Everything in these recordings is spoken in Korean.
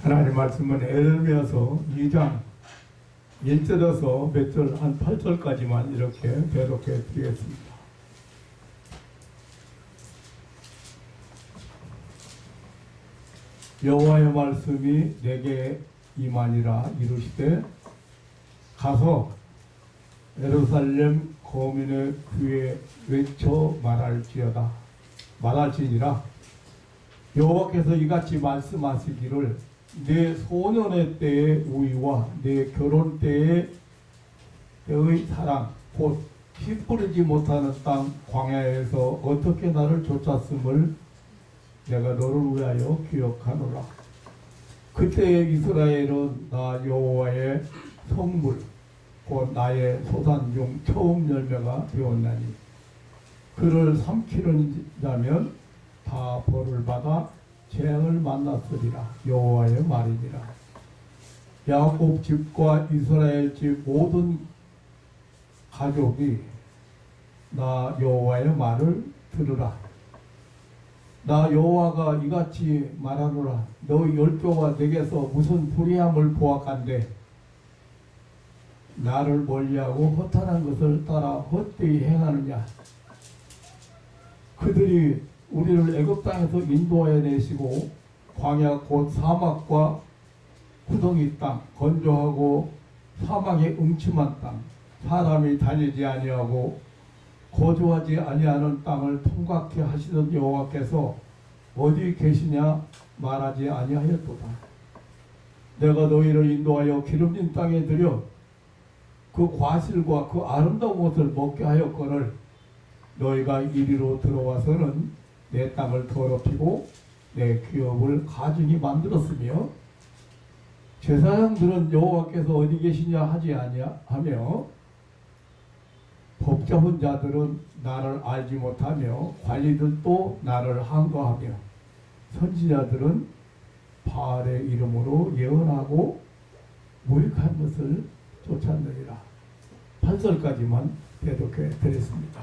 하나님 말씀은 에레미야서 2장 1절에서 몇 절, 한 8절까지만 이렇게 배독해 드리겠습니다. 여호와의 말씀이 내게 임하니라. 이르시되 가서 예루살렘 거민의 귀에 외쳐 말할지니라. 여호와께서 이같이 말씀하시기를 내 소년의 때의 우위와 내 결혼 때의 사랑 곧 피 뿌리지 못하는 땅 광야에서 어떻게 나를 쫓았음을 내가 너를 위하여 기억하노라. 그때의 이스라엘은 나 여호와의 성물 곧 나의 소산 중 처음 열매가 되었나니 그를 삼키는 자면 다 벌을 받아 재앙을 만났으리라. 여호와의 말이니라. 야곱 집과 이스라엘 집 모든 가족이 나 여호와의 말을 들으라. 나 여호와가 이같이 말하노라. 너희 열조가 내게서 무슨 불의함을 보았간대 나를 멀리하고 허탄한 것을 따라 헛되이 행하느냐. 그들이 우리를 애굽 땅에서 인도하여 내시고 광야 곧 사막과 구덩이 땅, 건조하고 사막의 음침한 땅, 사람이 다니지 아니하고 거주하지 아니하는 땅을 통각해 하시던 여호와께서 어디 계시냐 말하지 아니하였도다. 내가 너희를 인도하여 기름진 땅에 들여 그 과실과 그 아름다운 것을 먹게 하였거늘 너희가 이리로 들어와서는 내 땅을 더럽히고 내 기업을 가증히 만들었으며 제사장들은 여호와께서 어디 계시냐 하지 아니하며 복잡한 자들은 나를 알지 못하며 관리들도 나를 항거하며 선지자들은 바알의 이름으로 예언하고 무익한 것을 쫓았느니라. 8절까지만 대독해 드렸습니다.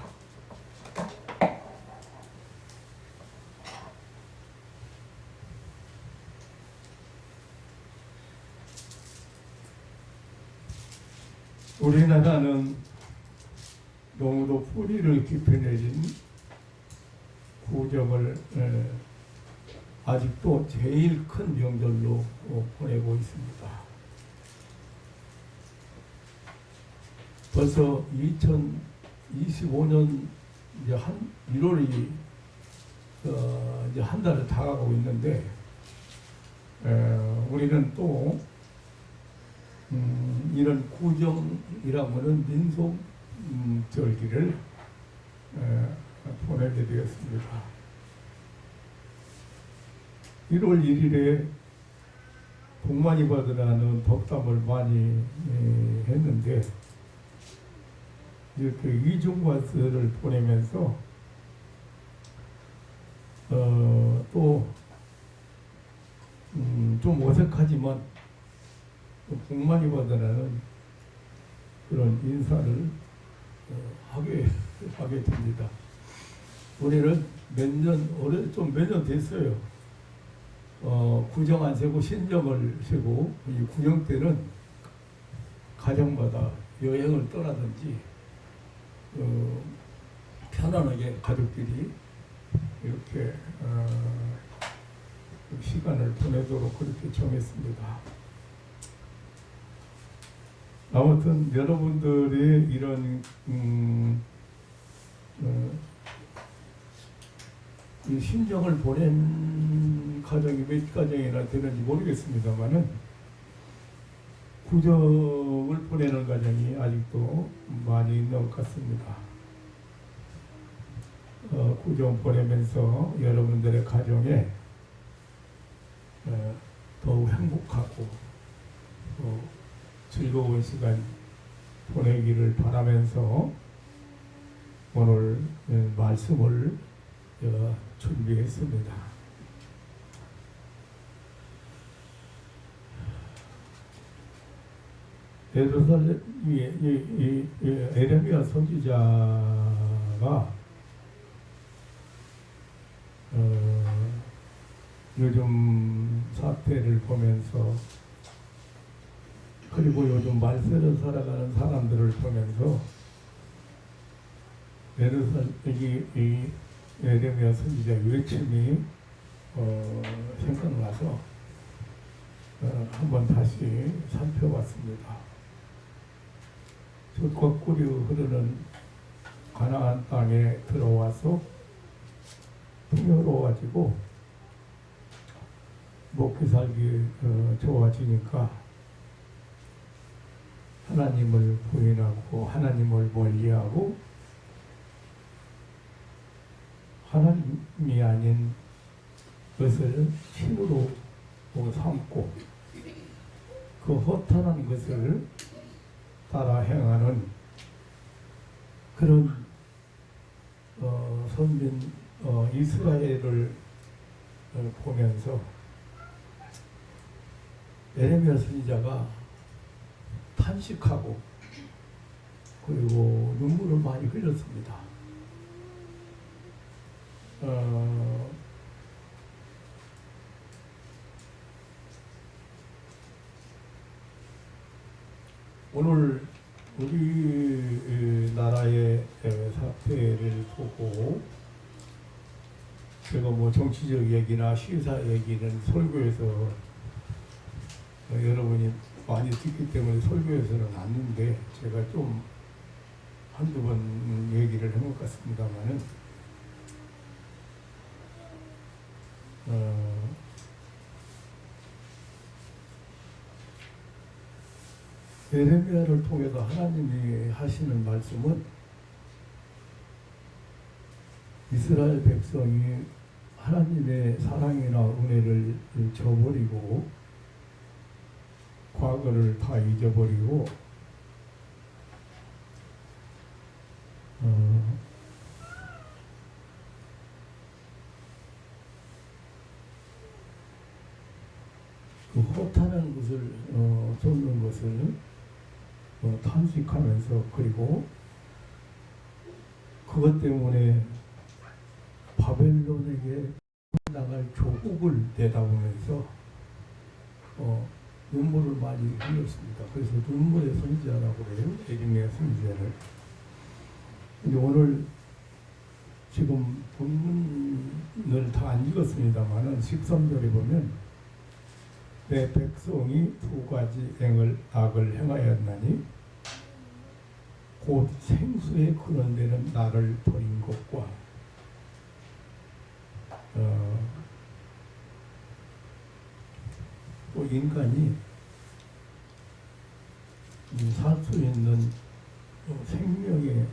우리나라는 너무도 뿌리를 깊이 내린 구정을 아직도 제일 큰 명절로 보내고 있습니다. 벌써 2025년 이제 한 1월이 이제 한 달을 다 가고 있는데 우리는 또 이런 구정이라고는 민속 절기를 보내게 되었습니다. 1월 1일에 복만이 받으라는 덕담을 많이 했는데 이렇게 이중과스를 보내면서 또 좀 어색하지만 복만이 받으라는 그런 인사를 하게 됩니다. 우리는 몇 년 됐어요. 구정 안 세고 신정을 세고 이 구정 때는 가정마다 여행을 떠나든지 편안하게 가족끼리 이렇게 시간을 보내도록 그렇게 정했습니다. 아무튼 여러분들의 이런 이 심정을 보낸 가정이 몇 가정이나 되는지 모르겠습니다만은 구정을 보내는 가정이 아직도 많이 있는 것 같습니다. 구정 보내면서 여러분들의 가정에 더욱 행복하고 즐거운 시간 보내기를 바라면서 오늘 말씀을 준비했습니다. 예루살렘 에레미야 선지자가 요즘 사태를 보면서 그리고 요즘 말세로 살아가는 사람들을 보면서 이 예레미야 선지자의 외침이 생각나서 한번 다시 살펴봤습니다. 젖과 꿀이 흐르는 가나안 땅에 들어와서 풍요로워지고 먹기 살기 좋아지니까 하나님을 부인하고 하나님을 멀리하고 하나님이 아닌 것을 신으로 삼고 그 허탄한 것을 따라 행하는 그런 선민 이스라엘을 보면서 예레미야 선지자가 탄식하고 그리고 눈물을 많이 흘렸습니다. 오늘 우리나라의 사태를 보고 제가 뭐 정치적 얘기나 시사 얘기는 설교에서 여러분이 많이 듣기 때문에 설교에서는 안는데 제가 좀 한두 번 얘기를 한 것 같습니다만은 예레미야를 통해서 하나님이 하시는 말씀은 이스라엘 백성이 하나님의 사랑이나 은혜를 저버리고 과거를 다 잊어버리고 그 허탄한 것을 쫓는 것을 탄식하면서 그리고 그것 때문에 바벨론에게 나갈 조국을 내다보면서 눈물을 많이 흘렸습니다. 그래서 눈물의 선지자라고 해요. 예레미야 선지자를. 근데 오늘 지금 본문을 다 안 읽었습니다만은 13절에 보면 내 백성이 두 가지 악을 행하였나니 곧 생수에 그런 데는 나를 버린 것과 또 인간이 살 수 있는 생명의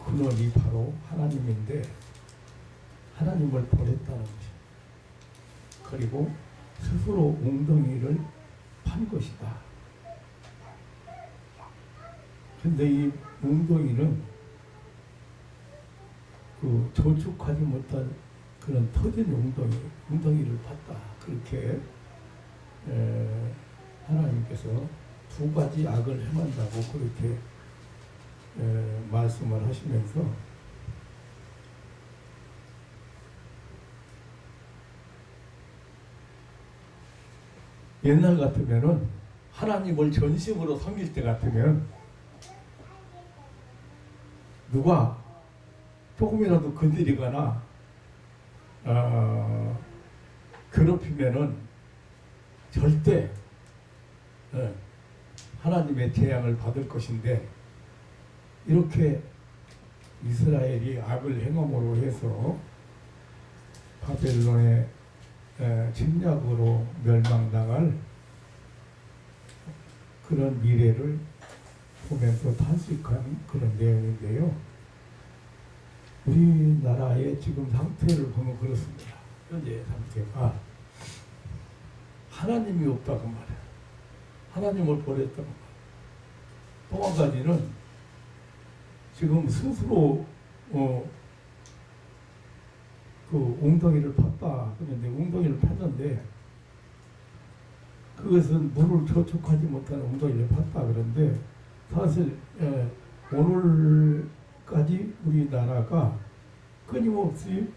근원이 바로 하나님인데 하나님을 버렸다는 것입니다. 그리고 스스로 웅덩이를 판 것이다. 근데 이 웅덩이는 그 저축하지 못한 그런 터진 웅덩이를 팠다. 그렇게 하나님께서 두 가지 악을 행한다고 그렇게 말씀을 하시면서 옛날 같으면은 하나님을 전심으로 섬길 때 같으면 누가 조금이라도 건드리거나 괴롭히면은 절대 하나님의 재앙을 받을 것인데 이렇게 이스라엘이 악을 행함으로 해서 바벨론의 침략으로 멸망당할 그런 미래를 보면서 탄식한 그런 내용인데요. 우리나라의 지금 상태를 보면 그렇습니다. 현재 상태가 하나님이 없다고 말해요. 하나님을 버렸다고 말해요. 또 한 가지는 지금 스스로 그 웅덩이를 팠다. 그런데 웅덩이를 팠는데 그것은 물을 저축하지 못한 웅덩이를 팠다. 그런데 사실 오늘까지 우리나라가 끊임없이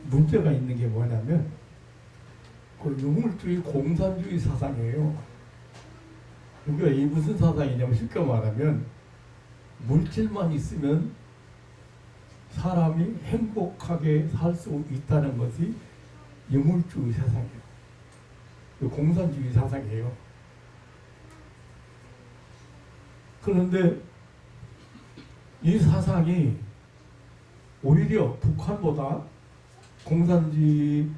문제가 있는 게 뭐냐면 그 유물주의 공산주의 사상이에요. 그러니까 이 무슨 사상이냐면 쉽게 말하면 물질만 있으면 사람이 행복하게 살 수 있다는 것이 유물주의 사상이에요. 공산주의 사상이에요. 그런데 이 사상이 오히려 북한보다 공산주의,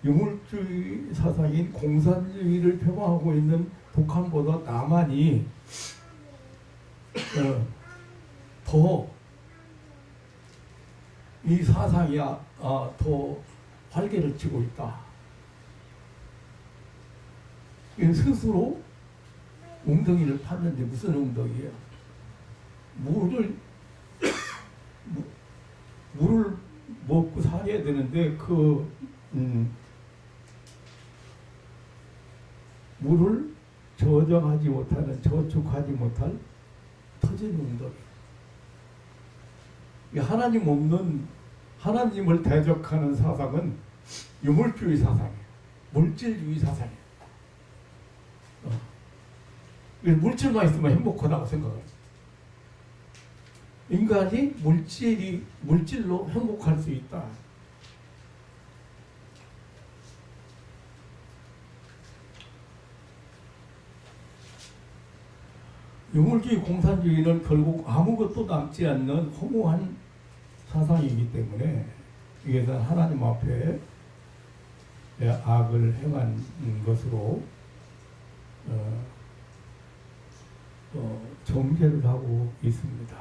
유물주의 사상인 공산주의를 표방하고 있는 북한보다 남한이 더 이 사상이 더 활개를 치고 있다. 스스로 웅덩이를 팠는데 무슨 웅덩이예요? 물을 먹고 살아야 되는데 물을 저장하지 못하는, 저축하지 못할 터진 웅덩이. 하나님 없는, 하나님을 대적하는 사상은 유물주의 사상이에요. 물질주의 사상이에요. 물질만 있으면 행복하다고 생각해요. 인간이 물질로 행복할 수 있다. 유물주의 공산주의는 결국 아무것도 남지 않는 허무한 사상이기 때문에 이것은 하나님 앞에 악을 행한 것으로 정죄를 하고 있습니다.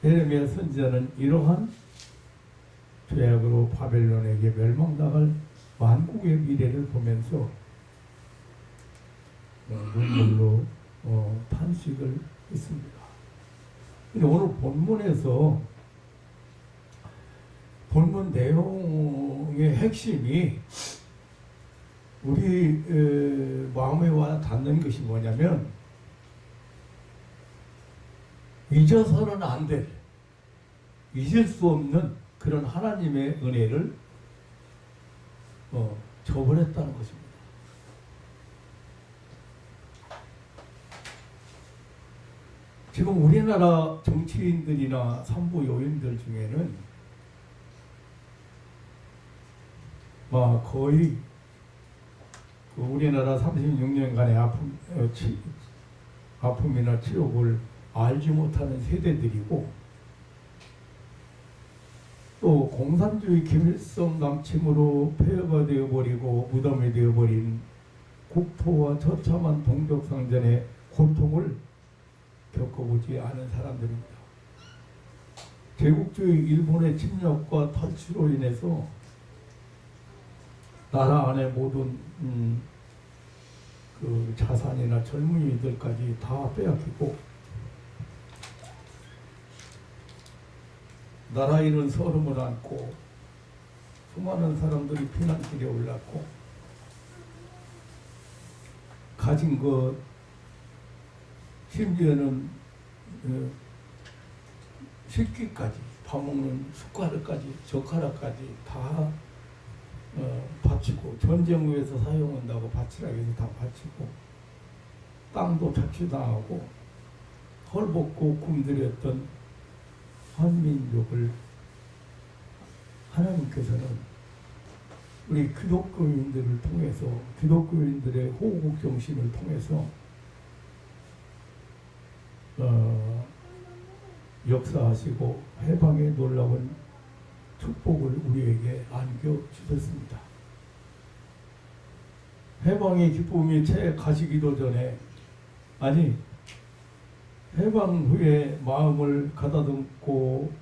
예레미야 선지자는 이러한 죄악으로 바벨론에게 멸망당할 만국의 미래를 보면서 눈물로 탄식을 했습니다. 근데 오늘 본문에서 본문 내용의 핵심이 우리 마음에 와 닿는 것이 뭐냐면 잊어서는 안 될, 잊을 수 없는 그런 하나님의 은혜를 저버렸다는 것입니다. 지금 우리나라 정치인들이나 산부 요인들 중에는 거의 우리나라 36년간의 아픔이나 치욕을 알지 못하는 세대들이고, 또 공산주의 김일성 남침으로 폐허가 되어버리고 무덤이 되어버린 국토와 처참한 동족상전의 고통을 겪어보지 않은 사람들입니다. 제국주의 일본의 침략과 탈취로 인해서 나라 안의 모든 그 자산이나 젊은이들까지 다 빼앗기고 나라 잃은 서름을 안고 수많은 사람들이 피난길에 올랐고 가진 것, 심지어는 식기까지, 밥 먹는 숟가락까지, 젓가락까지 다 바치고, 전쟁 후에서 사용한다고 바치라 해서 다 바치고, 땅도 착취당하고 헐벗고 굶주렸던 한민족을 하나님께서는 우리 기독교인들을 통해서, 기독교인들의 호국 정신을 통해서 역사하시고 해방의 놀라운 축복을 우리에게 안겨주셨습니다. 해방의 기쁨이 채 가시기도 전에, 아니 해방 후에 마음을 가다듬고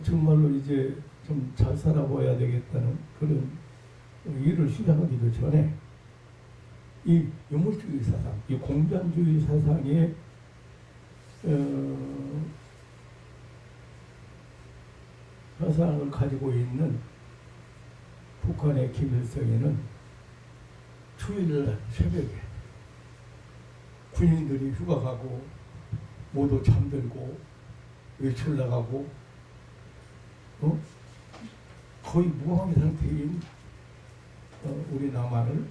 정말로 이제 좀 잘 살아봐야 되겠다는 그런 일을 시작하기도 전에 이 유물주의 사상, 이 공산주의 사상의 사상을 가지고 있는 북한의 김일성에는 주일날 새벽에 군인들이 휴가 가고 모두 잠들고 외출 나가고 거의 무방비 상태인 우리 남한을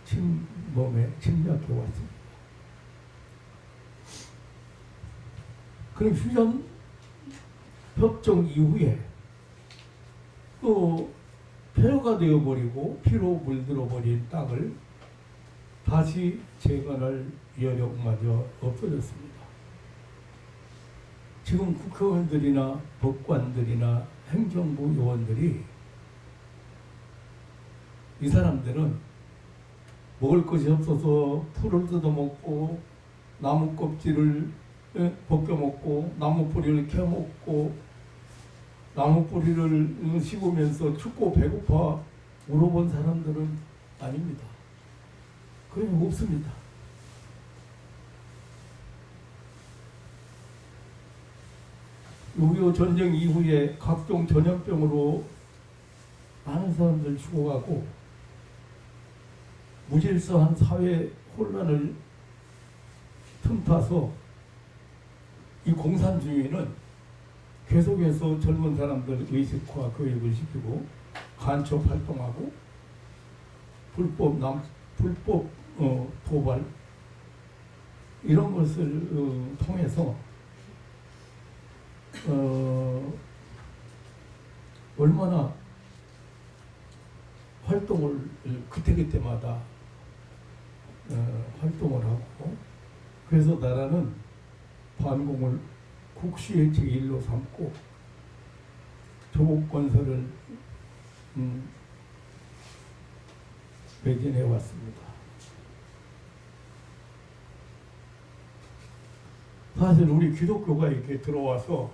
침범해 침략해 왔습니다. 그럼 휴전 협정 이후에 또 폐허가 되어버리고 피로 물들어버린 땅을 다시 재건할 여력마저 없어졌습니다. 지금 국회의원들이나 법관들이나 행정부 요원들이 이 사람들은 먹을 것이 없어서 풀을 뜯어먹고 나무 껍질을 벗겨먹고 나무 뿌리를 캐먹고 나무 뿌리를 씹으면서 춥고 배고파 물어본 사람들은 아닙니다. 그런 게 없습니다. 요6.25 전쟁 이후에 각종 전염병으로 많은 사람들 죽어가고 무질서한 사회 혼란을 틈타서 이 공산주의는 계속해서 젊은 사람들 의식화 교육을 시키고 간첩 활동하고 불법 도발 이런 것을 통해서 얼마나 활동을 그때그때마다 활동을 하고 그래서 나라는 반공을 국시의 제1로 삼고 조국 건설을 매진해 왔습니다. 사실 우리 기독교가 이렇게 들어와서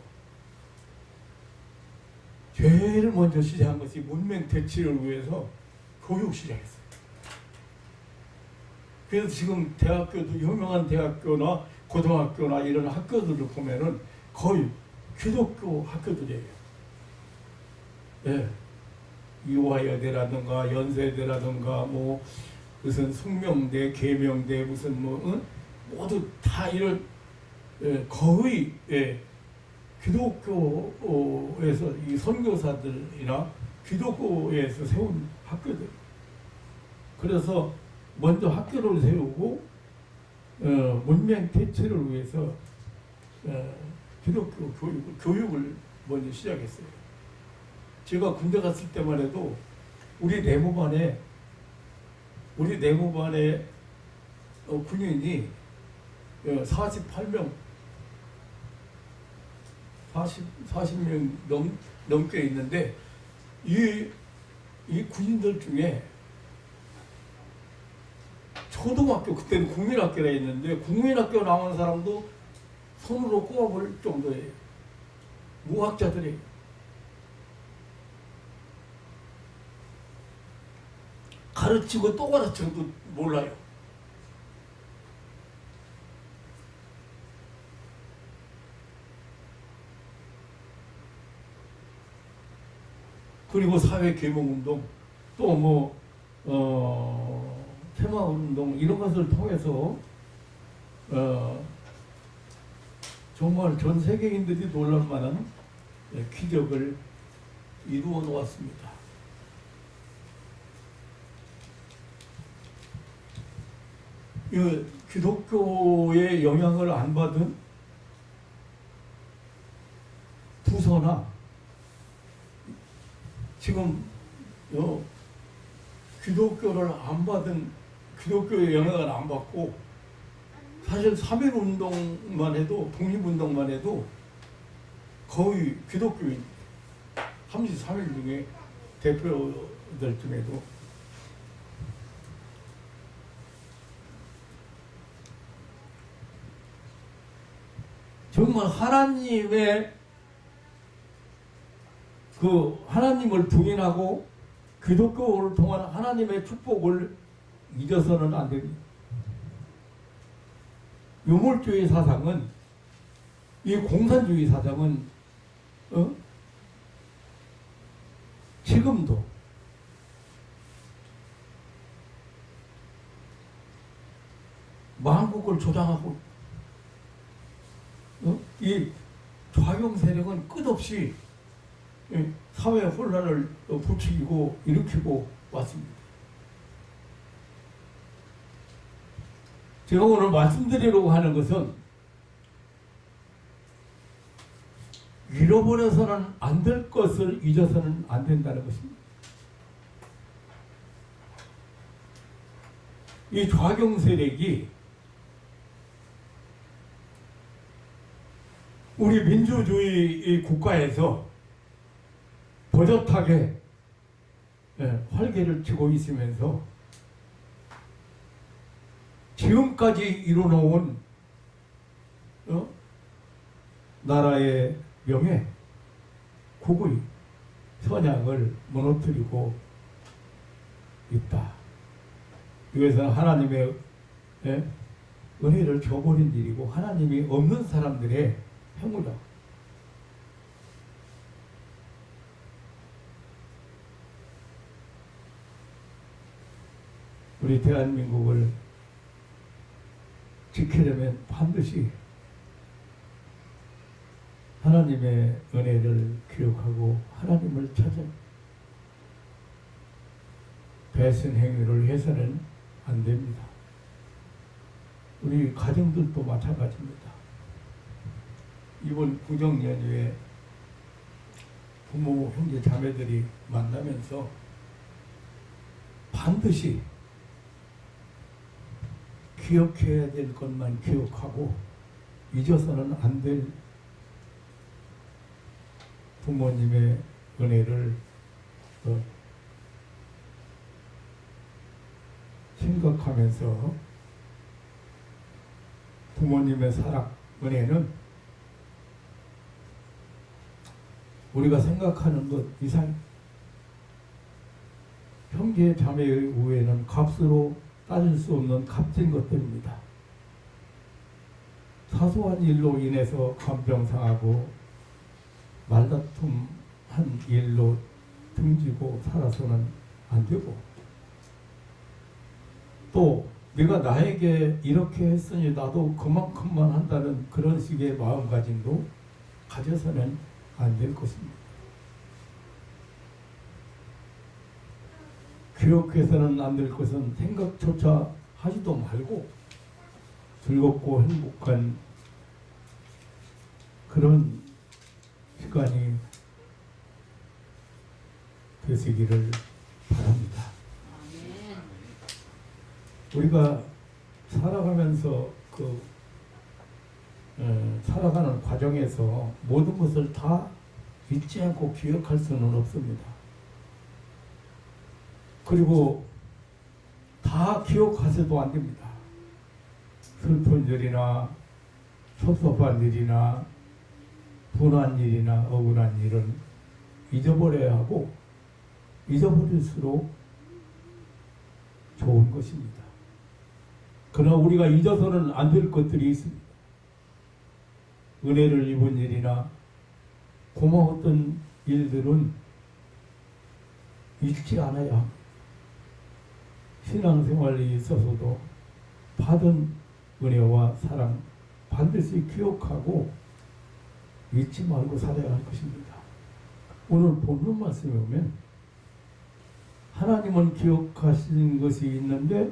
제일 먼저 시작한 것이 문명 대치를 위해서 교육 시작했어요. 그래서 지금 대학교도 유명한 대학교나 고등학교나 이런 학교들을 보면은 거의 기독교 학교들이에요. 예. 이화여대라든가 연세대라든가 뭐 무슨 숙명대, 계명대 무슨 뭐 모두 다 이런 거의 기독교에서 이 선교사들이나 기독교에서 세운 학교들. 그래서 먼저 학교를 세우고 문명 대체를 위해서 기독교 교육을 먼저 시작했어요. 제가 군대 갔을 때만 해도 우리 내무반에 군인이 48명 40명 넘게 있는데 이 군인들 중에 초등학교 그때는 국민학교라 했는데 국민학교 나온 사람도 손으로 꼽아볼 정도예요. 무학자들이. 가르치고 또 가르쳐도 몰라요. 그리고 사회계몽운동 또 테마운동 이런 것을 통해서 정말 전 세계인들이 놀랄만한 기적을 이루어 놓았습니다. 이 기독교의 영향을 안 받은 부서나 지금 기독교를 안 받은 기독교의 영향을 안 받고 사실 3.1운동만 해도 독립운동만 해도 거의 기독교인 33일 중에 대표들 중에도 정말 하나님을 부인하고 기독교를 통한 하나님의 축복을 잊어서는 안 됩니다. 유물주의 사상은 이 공산주의 사상은 지금도 만국을 조장하고 이 좌경 세력은 끝없이 사회 혼란을 부추기고 일으키고 왔습니다. 제가 오늘 말씀드리려고 하는 것은 잃어버려서는 안 될 것을 잊어서는 안 된다는 것입니다. 이 좌경 세력이 우리 민주주의 국가에서 버젓하게 활개를 치고 있으면서 지금까지 이뤄놓은 나라의 명예, 국의, 선양을 무너뜨리고 있다. 이것은 하나님의 은혜를 줘버린 일이고 하나님이 없는 사람들의 행위다. 우리 대한민국을 지키려면 반드시 하나님의 은혜를 기억하고 하나님을 찾아 배신 행위를 해서는 안 됩니다. 우리 가정들도 마찬가지입니다. 이번 구정 연휴에 부모, 형제, 자매들이 만나면서 반드시 기억해야 될 것만 기억하고 잊어서는 안 될 부모님의 은혜를 생각하면서 부모님의 사랑, 은혜는 우리가 생각하는 것 이상 형제 자매의 우애는 값으로 따질 수 없는 값진 것들입니다. 사소한 일로 인해서 감정 상하고 말다툼한 일로 등지고 살아서는 안 되고 또 네가 나에게 이렇게 했으니 나도 그만큼만 한다는 그런 식의 마음가짐도 가져서는 안 될 것입니다. 기억해서는 안 될 것은 생각조차 하지도 말고 즐겁고 행복한 그런 시간이 되시기를 바랍니다. 우리가 살아가면서 살아가는 과정에서 모든 것을 다 잊지 않고 기억할 수는 없습니다. 그리고 다 기억하셔도 안 됩니다. 슬픈 일이나 섭섭한 일이나 분한 일이나 억울한 일은 잊어버려야 하고 잊어버릴수록 좋은 것입니다. 그러나 우리가 잊어서는 안 될 것들이 있습니다. 은혜를 입은 일이나 고마웠던 일들은 잊지 않아야 합니다. 신앙생활에 있어서도 받은 은혜와 사랑 반드시 기억하고 잊지 말고 살아야 할 것입니다. 오늘 본문 말씀에 보면 하나님은 기억하신 것이 있는데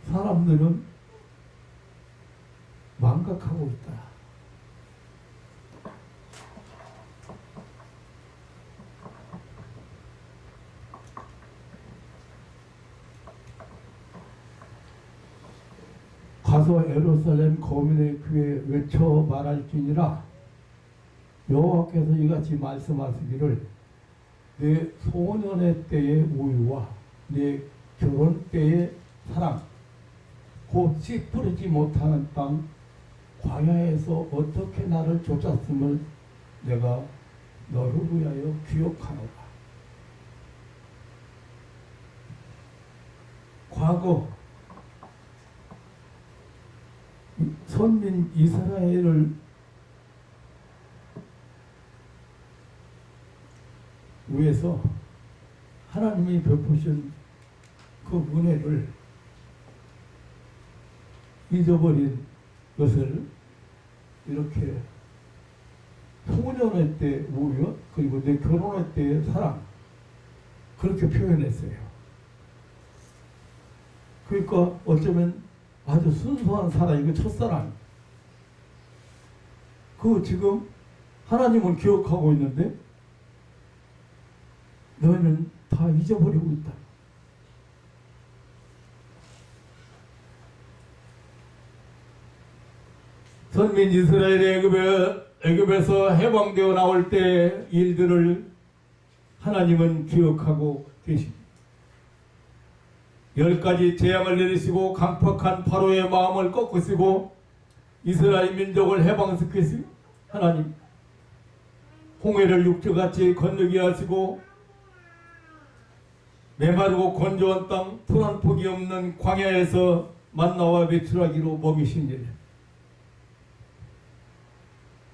사람들은 망각하고 있다. 가서 예루살렘 거민의 귀에 외쳐 말할지니라 여호와께서 이같이 말씀하시기를 내 소년의 때의 우유와 내 결혼 때의 사랑 곧 씨 뿌리지 못하는 땅 광야에서 어떻게 나를 쫓았음을 내가 너를 위하여 기억하노라. 과거 선민 이스라엘을 위해서 하나님이 베푸신 그 은혜를 잊어버린 것을 이렇게 소년의 때 우연, 그리고 내 결혼할 때의 사랑, 그렇게 표현했어요. 그러니까 어쩌면 아주 순수한 사랑이고 첫사랑. 그 지금 하나님은 기억하고 있는데 너희는 다 잊어버리고 있다. 선민 이스라엘이 애굽에서 해방되어 나올 때 일들을 하나님은 기억하고 계십니다. 10가지 재앙을 내리시고 강팍한 바로의 마음을 꺾으시고 이스라엘 민족을 해방시키시고 하나님 홍해를 육지같이 건너게 하시고 메마르고 건조한 땅 풀 한 폭이 없는 광야에서 만나와 메추라기로 먹이신 일,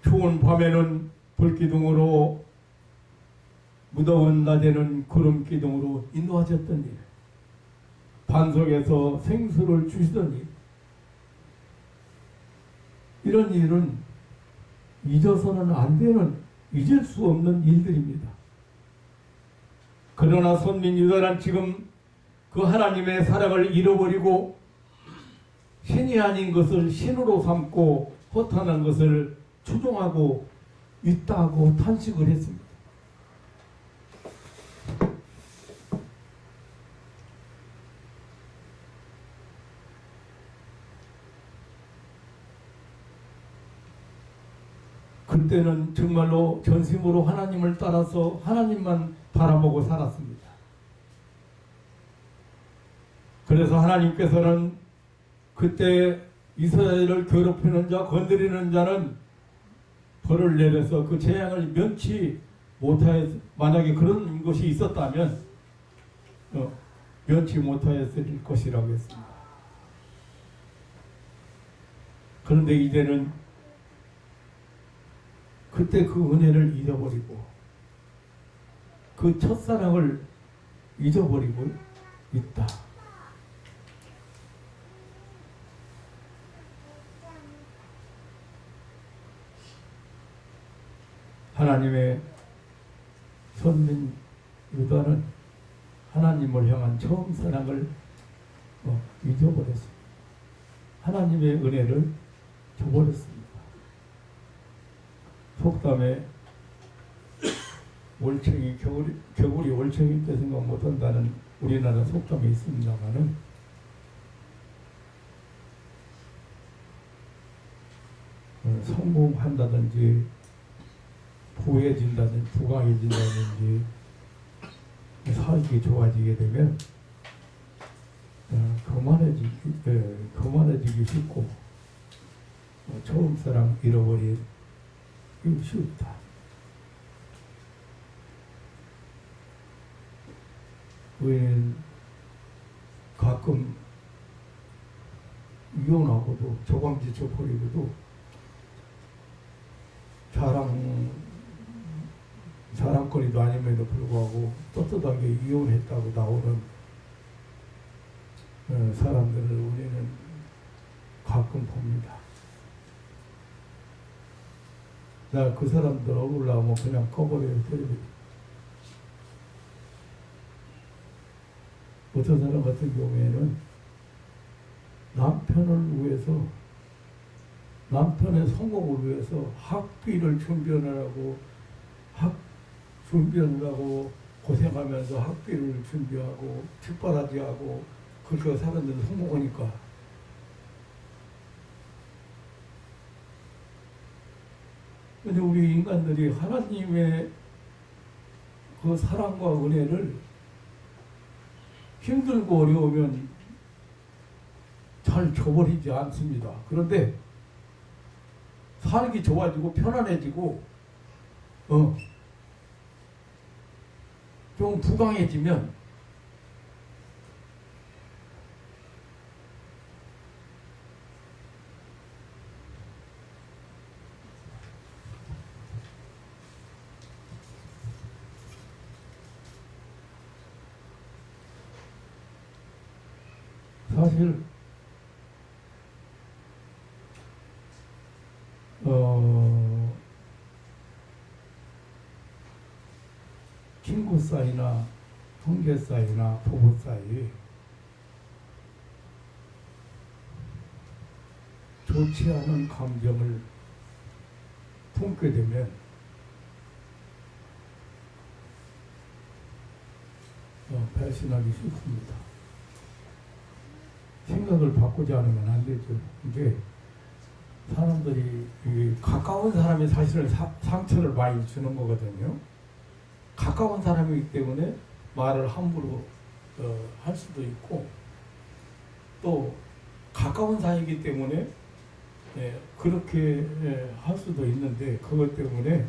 추운 밤에는 불기둥으로 무더운 낮에는 구름기둥으로 인도하셨던 일, 반석에서 생수를 주시던 일, 이런 일은 잊어서는 안 되는, 잊을 수 없는 일들입니다. 그러나 선민 유다는 지금 그 하나님의 사랑을 잃어버리고 신이 아닌 것을 신으로 삼고 허탄한 것을 추종하고 있다고 탄식을 했습니다. 그때는 정말로 전심으로 하나님을 따라서 하나님만 바라보고 살았습니다. 그래서 하나님께서는 그때 이스라엘을 괴롭히는 자, 건드리는 자는 벌을 내려서 그 재앙을 면치 못하였, 만약에 그런 것이 있었다면 면치 못하였을 것이라고 했습니다. 그런데 이제는 그때 그 은혜를 잊어버리고 그 첫사랑을 잊어버리고 있다. 하나님의 선민 유다는 하나님을 향한 처음 사랑을 잊어버렸습니다. 하나님의 은혜를 저버렸습니다. 속담에 월챙이 겨울이 월챙이 때 생각 못한다는 우리나라 속담이 있습니다만은 성공한다든지 부해진다든지 부강해진다든지 사익이 좋아지게 되면 교만해지기 쉽고 처음 사랑 잃어버리기 쉽다. 우리는 가끔 이혼하고도 조광지쳐 버리고도 자랑거리도 아님에도 불구하고 떳떳하게 이혼했다고 나오는 사람들을 우리는 가끔 봅니다. 나 그 사람들 얼굴 나오면 그냥 꺼버려요. 어떤 사람 같은 경우에는 남편을 위해서, 남편의 성공을 위해서 학비를 준비하느라고 고생하면서 학비를 준비하고 뒷바라지하고 그렇게 사람들은 성공하니까 근데 우리 인간들이 하나님의 그 사랑과 은혜를 힘들고 어려우면 잘 줘버리지 않습니다. 그런데 살기 좋아지고 편안해지고 좀 부강해지면 사실 친구 사이나 형제 사이나 부부 사이 좋지 않은 감정을 품게 되면 배신하기 쉽습니다. 생각을 바꾸지 않으면 안 되죠. 이게 사람들이 가까운 사람이 사실은 상처를 많이 주는 거거든요. 가까운 사람이기 때문에 말을 함부로 할 수도 있고, 또 가까운 사이이기 때문에 그렇게 할 수도 있는데, 그것 때문에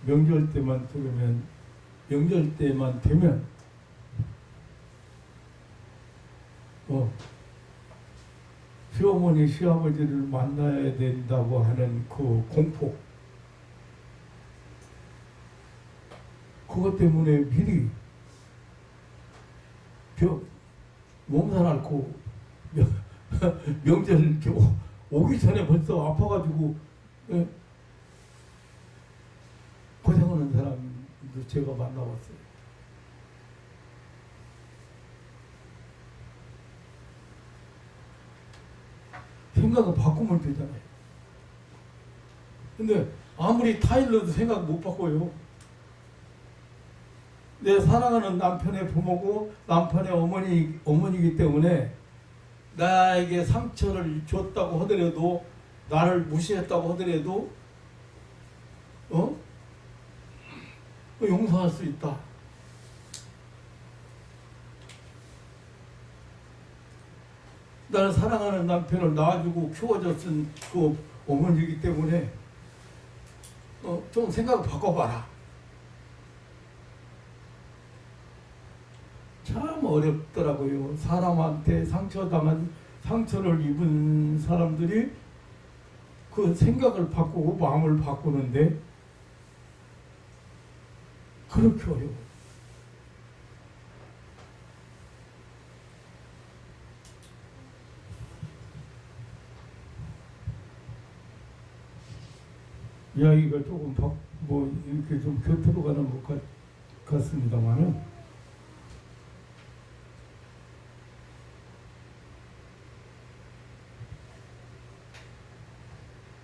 명절 때만 되면 시어머니 시아버지를 만나야 된다고 하는 그 공포, 그것 때문에 미리 몸살 앓고 명절 오기 전에 벌써 아파가지고 고생하는 사람도 제가 만나봤어요. 생각을 바꾸면 되잖아요. 근데 아무리 타일러도 생각 못 바꿔요. 내 사랑하는 남편의 부모고 남편의 어머니이기 때문에 나에게 상처를 줬다고 하더라도, 나를 무시했다고 하더라도 용서할 수 있다. 나를 사랑하는 남편을 낳아주고 키워줬은 그 어머니이기 때문에 좀 생각을 바꿔봐라. 참 어렵더라고요. 사람한테 상처를 입은 사람들이 그 생각을 바꾸고 마음을 바꾸는데 그렇게 어려워요. 이야기가 조금 이렇게 좀 곁으로 가는 것 같습니다만은,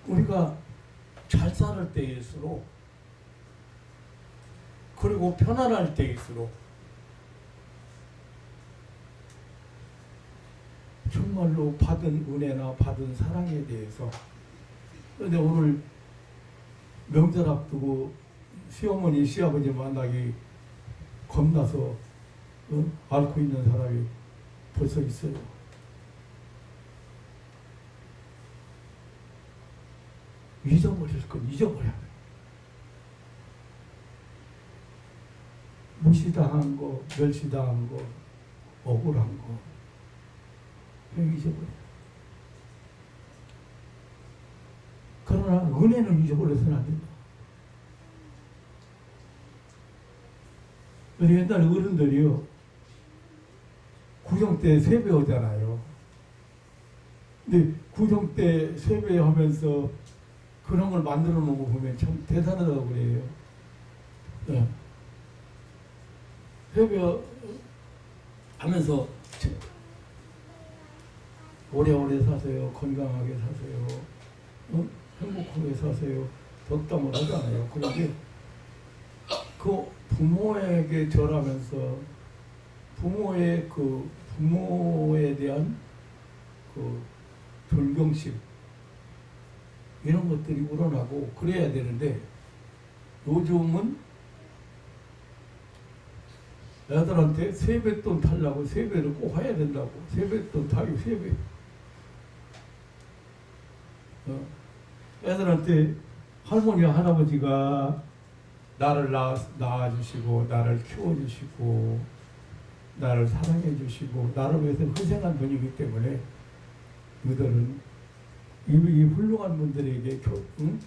우리가 잘 살을 때일수록, 그리고 편안할 때일수록 정말로 받은 은혜나 받은 사랑에 대해서, 그런데 오늘 명절 앞두고 시어머니 시아버지 만나기 겁나서 앓고 있는 사람이 벌써 있어요. 잊어버릴 건 잊어버려야 돼. 무시당한 거, 멸시당한 거, 억울한 거 그냥 잊어버려. 그러나 은혜는 잊어버려서는 안 된다. 우리 옛날 어른들이요, 구정 때 세배 하잖아요. 근데 구정 때 세배 하면서 그런 걸 만들어 놓은 거 보면 참 대단하다고 그래요. 세배 하면서 오래오래 사세요, 건강하게 사세요, 행복하게 사세요, 덕담을 하잖아요. 그런데 그 부모에게 절하면서 부모에 대한 그 존경심, 이런 것들이 우러나고 그래야 되는데, 요즘은 애들한테 세뱃돈 타려고 세배를 꼭 해야 된다고, 세뱃돈 타기 세배. 애들한테 할머니 할아버지가 나를 낳아주시고 나를 키워주시고 나를 사랑해주시고 나를 위해서 희생한 분이기 때문에 그들은 이 훌륭한 분들에게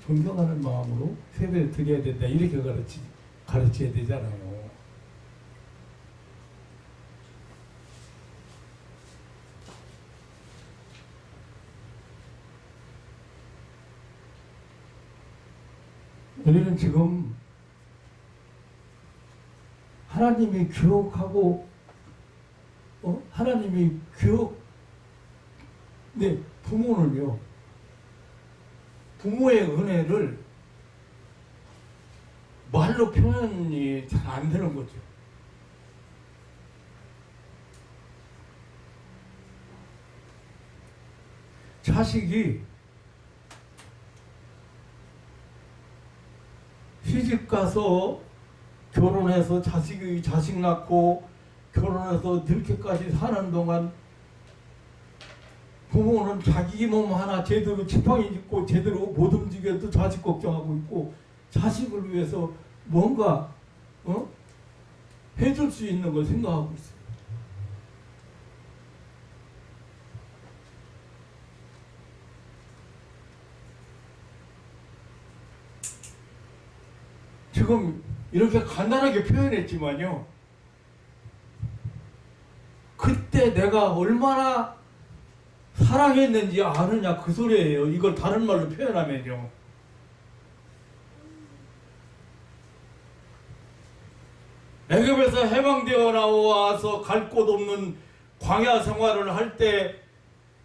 존경하는 마음으로 세배를 드려야 된다, 이렇게 가르쳐야 되잖아요. 우리는 지금 하나님이 기억하고 하나님이 기억. 네, 부모는요, 부모의 은혜를 말로 표현이 잘 안 되는 거죠. 자식이 시집 가서 결혼해서 자식 낳고 결혼해서 늙게까지 사는 동안 부모는 자기 몸 하나 제대로 지팡이 짚고 제대로 못 움직여도 자식 걱정하고 있고, 자식을 위해서 뭔가 해줄 수 있는 걸 생각하고 있어요. 지금 이렇게 간단하게 표현했지만요, 그때 내가 얼마나 사랑했는지 아느냐 그 소리예요. 이걸 다른 말로 표현하면요, 애굽에서 해방되어 나와서 갈 곳 없는 광야 생활을 할 때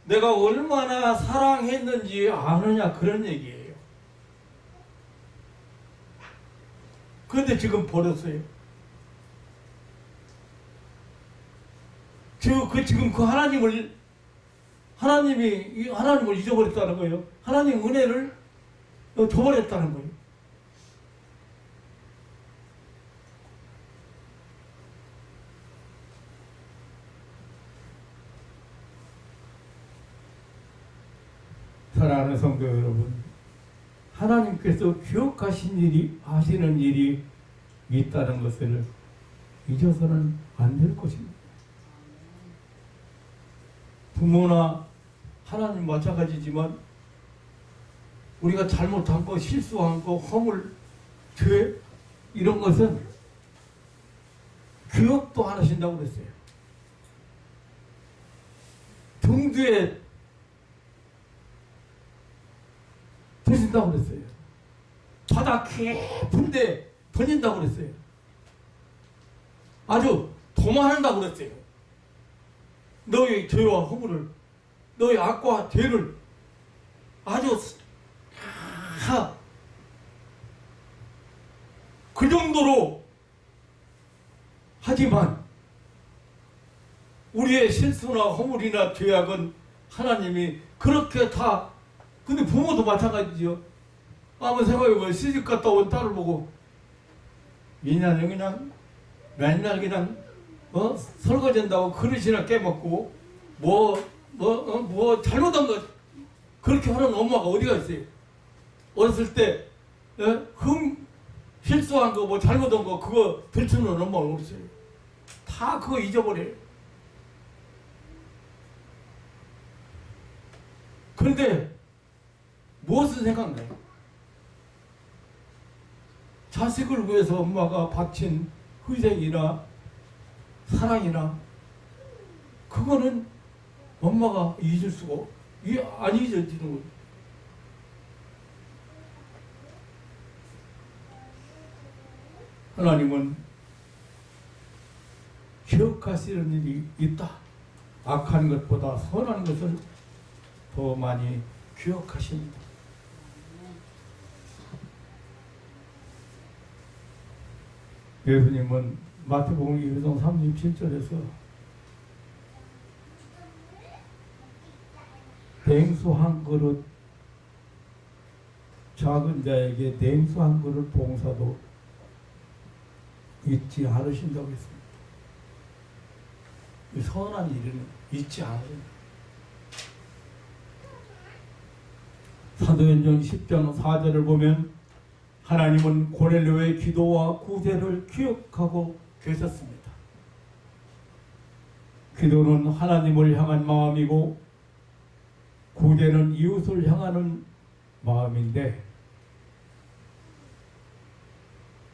내가 얼마나 사랑했는지 아느냐 그런 얘기예요. 그런데 지금 버렸어요. 지금 그 하나님이 하나님을 잊어버렸다는 거예요. 하나님 은혜를 저버렸다는 거예요. 사랑하는 성도 여러분, 하나님께서 하시는 일이 있다는 것을 잊어서는 안 될 것입니다. 부모나 하나님 마찬가지지만 우리가 잘못한 거, 실수한 거, 허물, 죄 이런 것은 기억도 안 하신다고 그랬어요. 등 뒤에 던진다고 그랬어요. 바다 깊은데 던진다고 그랬어요. 아주 도마한다고 그랬어요. 너의 죄와 허물을, 너의 악과 죄를 아주 그 정도로 하지만 우리의 실수나 허물이나 죄악은 하나님이 그렇게 다, 근데 부모도 마찬가지죠. 한번 생각해보면 시집 갔다 온 딸을 보고 인간은 그냥 맨날 그냥 설거지한다고 그릇이나 깨먹고 뭐 잘못한 거 그렇게 하는 엄마가 어디가 있어요? 어렸을 때 실수한 거 뭐 잘못한 거 그거 들추는 엄마가 없어요. 다 그거 잊어버려요. 그런데 무엇을 생각나요? 자식을 위해서 엄마가 바친 희생이나 사랑이나 그거는 엄마가 잊을 수가 안 잊어지는 거예요. 하나님은 기억하시는 일이 있다. 악한 것보다 선한 것을 더 많이 기억하십니다. 예수님은 마태복음 2장 37절에서 냉수 한 그릇, 작은 자에게 냉수 한 그릇 봉사도 잊지 않으신다고 했습니다. 이 선한 일은 잊지 않으신다. 사도행전 10장 4절을 보면 하나님은 고넬료의 기도와 구제를 기억하고 계셨습니다. 기도는 하나님을 향한 마음이고 구제는 이웃을 향하는 마음인데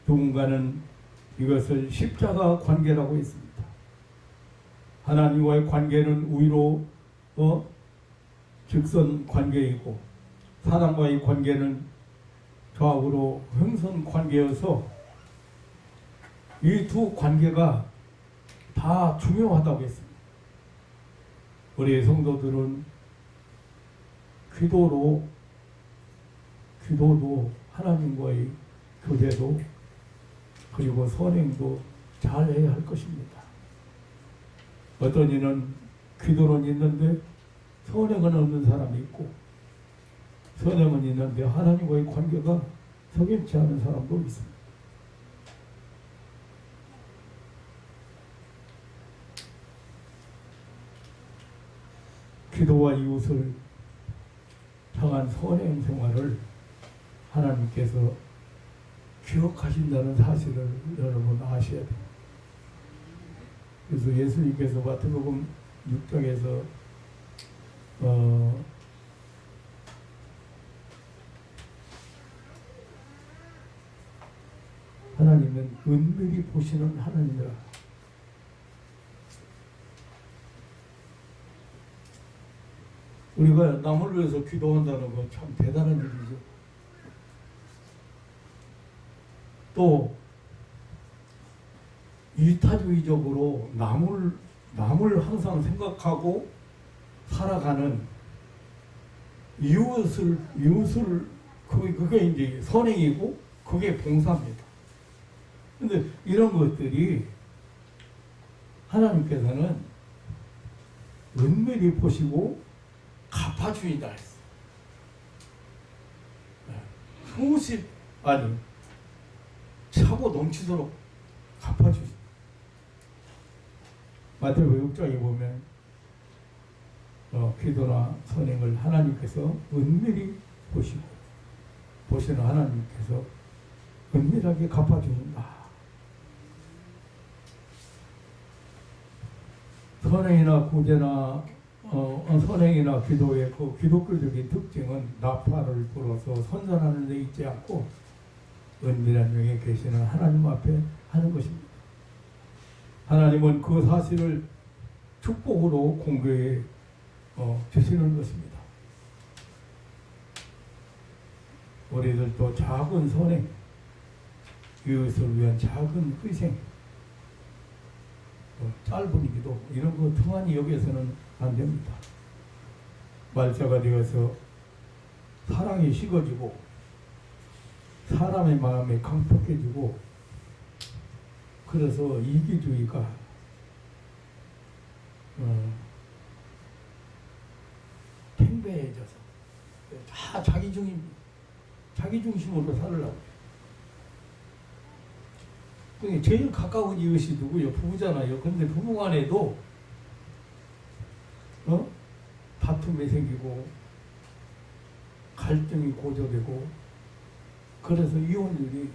누군가는 이것을 십자가 관계라고 했습니다. 하나님과의 관계는 위로 직선 관계이고 사람과의 관계는 좌우로 횡선 관계여서 이 두 관계가 다 중요하다고 했습니다. 우리 성도들은 기도도 하나님과의 교제도 그리고 선행도 잘해야 할 것입니다. 어떤 이는 기도는 있는데 선행은 없는 사람이 있고, 선행은 있는데 하나님과의 관계가 석연치 않은 사람도 있습니다. 기도와 이웃을 향한 선행 생활을 하나님께서 기억하신다는 사실을 여러분 아셔야 됩니다. 그래서 예수님께서 마태복음 6장에서 하나님은 은밀히 보시는 하나님이라. 우리가 남을 위해서 기도한다는 건 참 대단한 일이죠. 또 이타주의적으로 남을 항상 생각하고 살아가는 이웃을 그게 이제 선행이고 그게 봉사입니다. 근데 이런 것들이 하나님께서는 은밀히 보시고 갚아주이다 했어. 수십 아니 차고 넘치도록 갚아주시. 마태복음 6장에 보면 기도나 선행을 하나님께서 은밀히 보시는 하나님께서 은밀하게 갚아주는다. 선행이나 구제나 선행이나 기도의 그 기독교적인 특징은 나팔을 불어서 선전하는 데 있지 않고 은밀한 중에 계시는 하나님 앞에 하는 것입니다. 하나님은 그 사실을 축복으로 공교에 주시는 것입니다. 우리들도 작은 선행, 이웃을 위한 작은 희생, 짧은 기도 이런 거 등한히 여기서는 안 됩니다. 말자가 되어서 사랑이 식어지고 사람의 마음이 강팍해지고 그래서 이기주의가 팽배해져서 다 자기 중심으로 살으려고. 제일 가까운 이웃이 누구요? 부부잖아요. 근데 부부간에도 다툼이 생기고 갈등이 고조되고 그래서 이혼율이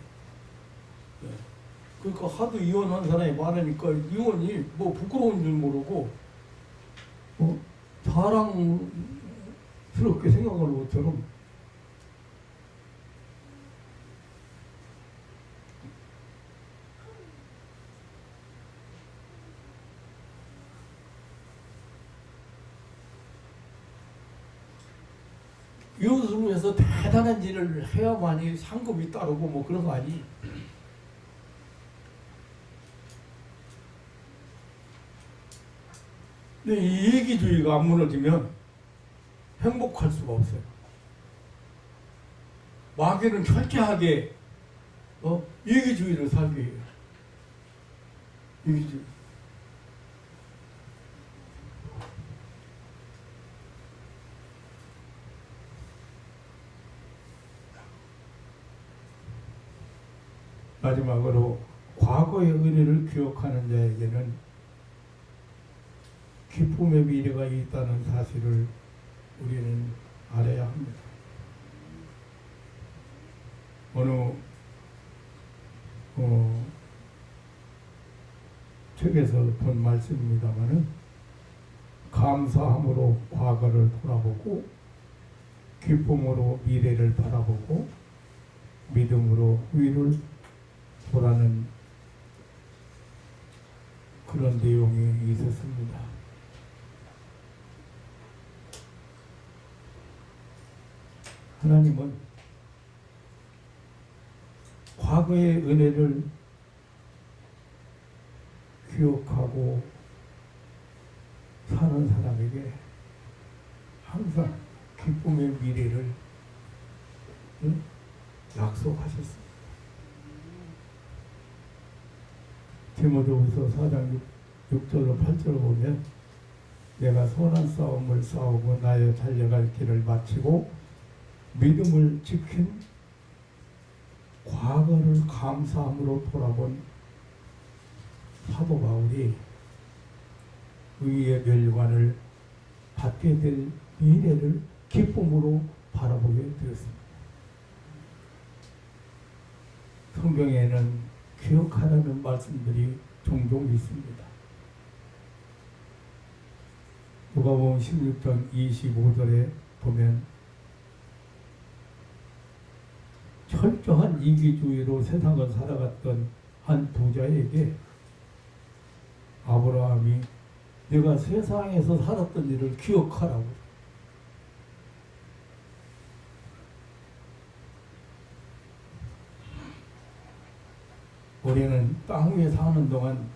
그러니까 하도 이혼한 사람이 많으니까 이혼이 뭐 부끄러운 줄 모르고 자랑스럽게 생각하는 것처럼 이웃을 위해서 대단한 일을 해야만이 상급이 따르고 뭐 그런 거 아니. 근데 이 이기주의가 안 무너지면 행복할 수가 없어요. 마귀는 철저하게 이기주의를 살게 해요. 이기주의. 마지막으로 과거의 은혜를 기억하는 자에게는 기쁨의 미래가 있다는 사실을 우리는 알아야 합니다. 어느 책에서 본 말씀입니다마는 감사함으로 과거를 돌아보고 기쁨으로 미래를 바라보고 믿음으로 위를 보라는 그런 내용이 있었습니다. 하나님은 과거의 은혜를 기억하고 사는 사람에게 항상 기쁨의 미래를 약속하셨습니다. 디모데후서 4장 6절로 8절을 보면 내가 선한 싸움을 싸우고 나의 달려갈 길을 마치고 믿음을 지킨 과거를 감사함으로 돌아본 사도 바울이 의의 멸관을 받게 될 미래를 기쁨으로 바라보게 되었습니다. 성경에는 기억하라는 말씀들이 종종 있습니다. 누가복음 16장 25절에 보면 철저한 이기주의로 세상을 살아갔던 한 부자에게 아브라함이 내가 세상에서 살았던 일을 기억하라고. 우리는 땅 위에 사는 동안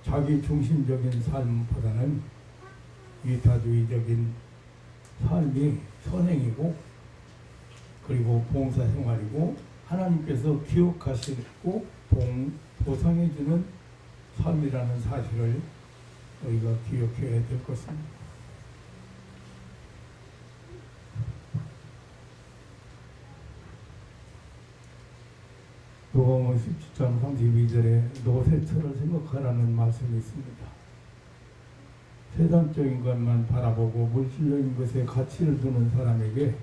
자기 중심적인 삶보다는 이타주의적인 삶이 선행이고 그리고 봉사생활이고 하나님께서 기억하시고 보상해주는 삶이라는 사실을 우리가 기억해야 될 것입니다. 누가복음 17장 32절에 노새처를 생각하라는 말씀이 있습니다. 세상적인 것만 바라보고 물질적인 것에 가치를 두는 사람에게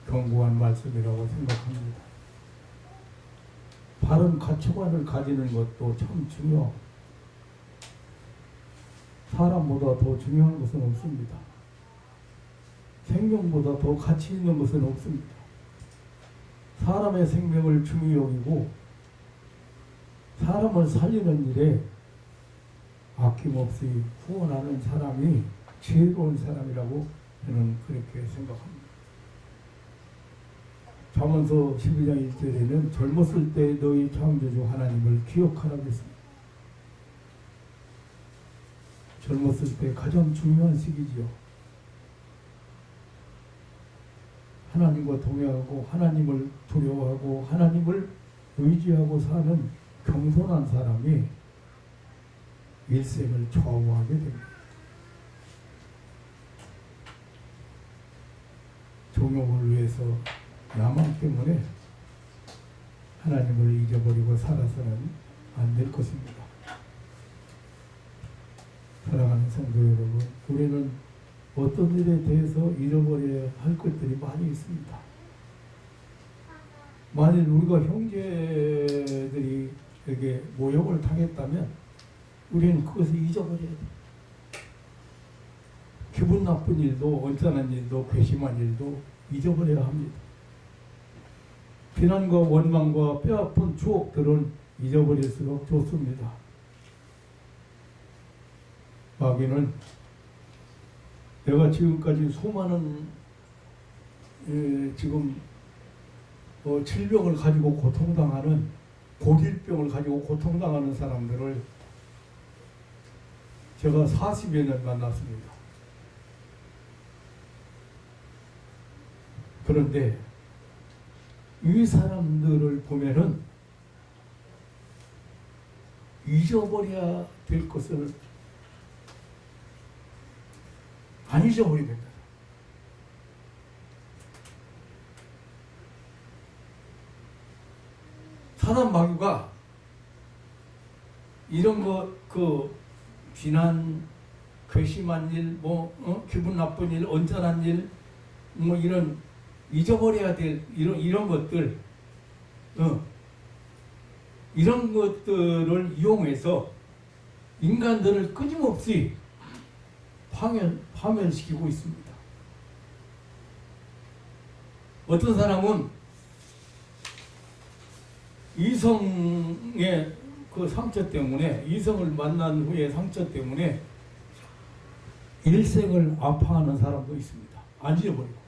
경고한 말씀이라고 생각합니다. 바른 가치관을 가지는 것도 참 중요하고 사람보다 더 중요한 것은 없습니다. 생명보다 더 가치 있는 것은 없습니다. 사람의 생명을 중히 여기고 사람을 살리는 일에 아낌없이 후원하는 사람이 지혜로운 사람이라고 저는 그렇게 생각합니다. 잠언서 12장 1절에는 젊었을 때 너희 창조주 하나님을 기억하라고 했습니다. 젊었을 때 가장 중요한 시기지요. 하나님과 동행하고 하나님을 두려워하고 하나님을 의지하고 사는 겸손한 사람이 일생을 좌우하게 됩니다. 종욕을 위해서 야망 때문에 하나님을 잊어버리고 살아서는 안 될 것입니다. 사랑하는 성도 여러분, 우리는 어떤 일에 대해서 잃어버려야 할 것들이 많이 있습니다. 만일 우리가 형제들이 에게 모욕을 당했다면 우리는 그것을 잊어버려야 돼요. 기분 나쁜 일도 언짢은 일도 괘씸한 일도 잊어버려야 합니다. 비난과 원망과 뼈아픈 추억들은 잊어버릴수록 좋습니다. 마귀는 내가 지금까지 수많은 지금 질병을 가지고 고통당하는 고질병을 가지고 고통당하는 사람들을 제가 40여 년 만났습니다. 그런데 이 사람들을 보면은 잊어버려야 될 것을 안 잊어버립니다. 사단 마귀가 이런 비난, 괘씸한 일, 기분 나쁜 일, 언짢은 일, 이런 잊어버려야 될 이런 것들, 이런 것들을 이용해서 인간들을 끊임없이 파멸시키고 있습니다. 어떤 사람은 이성의 그 상처 때문에, 이성을 만난 후에 상처 때문에 일생을 아파하는 사람도 있습니다. 안 잊어버리고.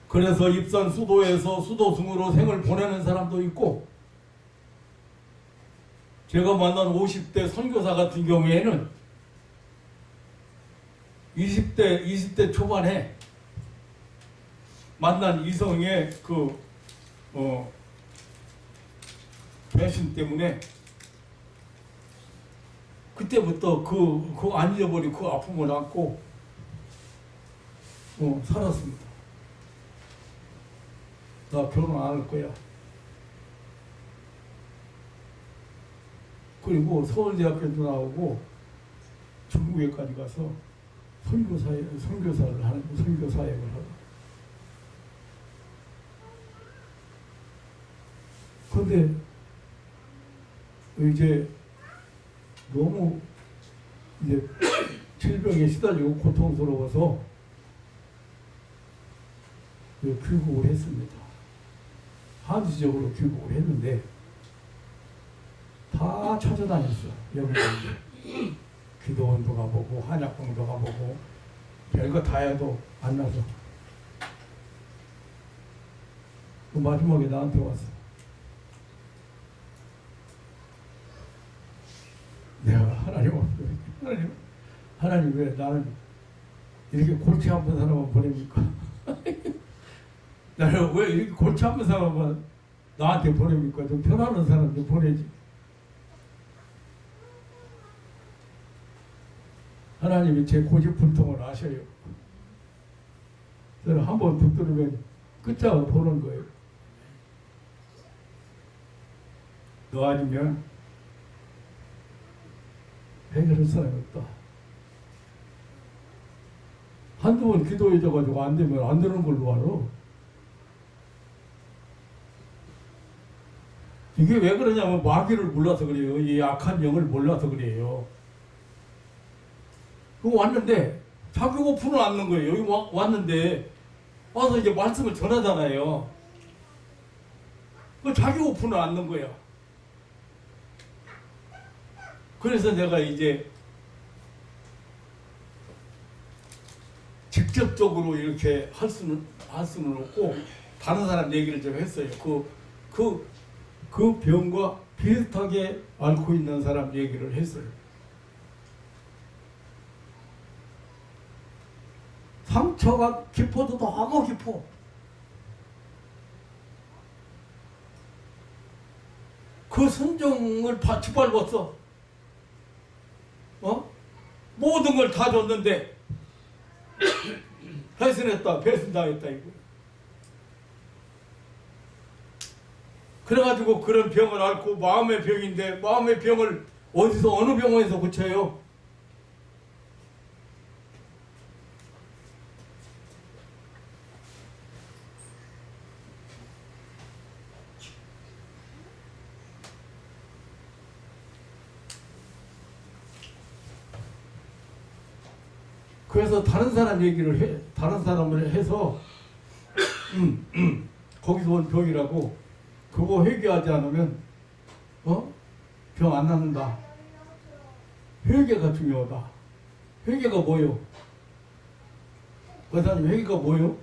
그래서 입산 수도에서 수도승으로 생을 보내는 사람도 있고, 제가 만난 50대 선교사 같은 경우에는 20대 초반에 만난 이성의 배신 때문에 그때부터 안 잊어버리고 그 아픔을 안고 살았습니다. 나 결혼 안 할 거야. 그리고 서울대학교도 나오고 중국에까지 가서 선교사를 하는 선교 사역을 하고. 그런데 이제 너무 이제 질병에 시달리고 고통스러워서 귀국을 했습니다. 한시적으로 귀국을 했는데 다 찾아다녔어. 여기 기도원도 가보고 한약봉도 가보고 별거 다 해도 안 나서 그 마지막에 나한테 왔어. 내가 하나님 앞에 하나님 왜 나는 이렇게 골치 아픈 사람만 보냅니까? 나는 왜 이렇게 골치 아픈 사람만 나한테 보냅니까? 좀 편안한 사람 좀 보내지. 하나님이 제 고집불통을 아셔요. 저는 한번 붙들으면 끝장을 보는 거예요. 너 아니면 해결할 사람이 없다. 한두 번 기도해줘가지고 안 되면 안 되는 걸로 알아. 이게 왜 그러냐면 마귀를 몰라서 그래요. 이 악한 영을 몰라서 그래요. 그거 왔는데 자기 고프는 않는 거예요. 여기 왔는데 와서 이제 말씀을 전하잖아요. 그 자기 고프는 않는 거야. 그래서 내가 이제 직접적으로 이렇게 할 수는 없고 다른 사람 얘기를 좀 했어요. 그 병과 비슷하게 앓고 있는 사람 얘기를 했어요. 상처가 깊어도 너무 깊어. 그 순종을 짓밟았어. 모든 걸 다 줬는데 배신했다, 배신당했다 이거. 그래가지고 그런 병을 앓고 마음의 병인데 마음의 병을 어디서 어느 병원에서 고쳐요? 그래서 다른 사람을 해서 거기서 온 병이라고 그거 회개하지 않으면 병 안 낫는다. 회개가 중요하다. 회개가 뭐요? 의사님 회개가 뭐요?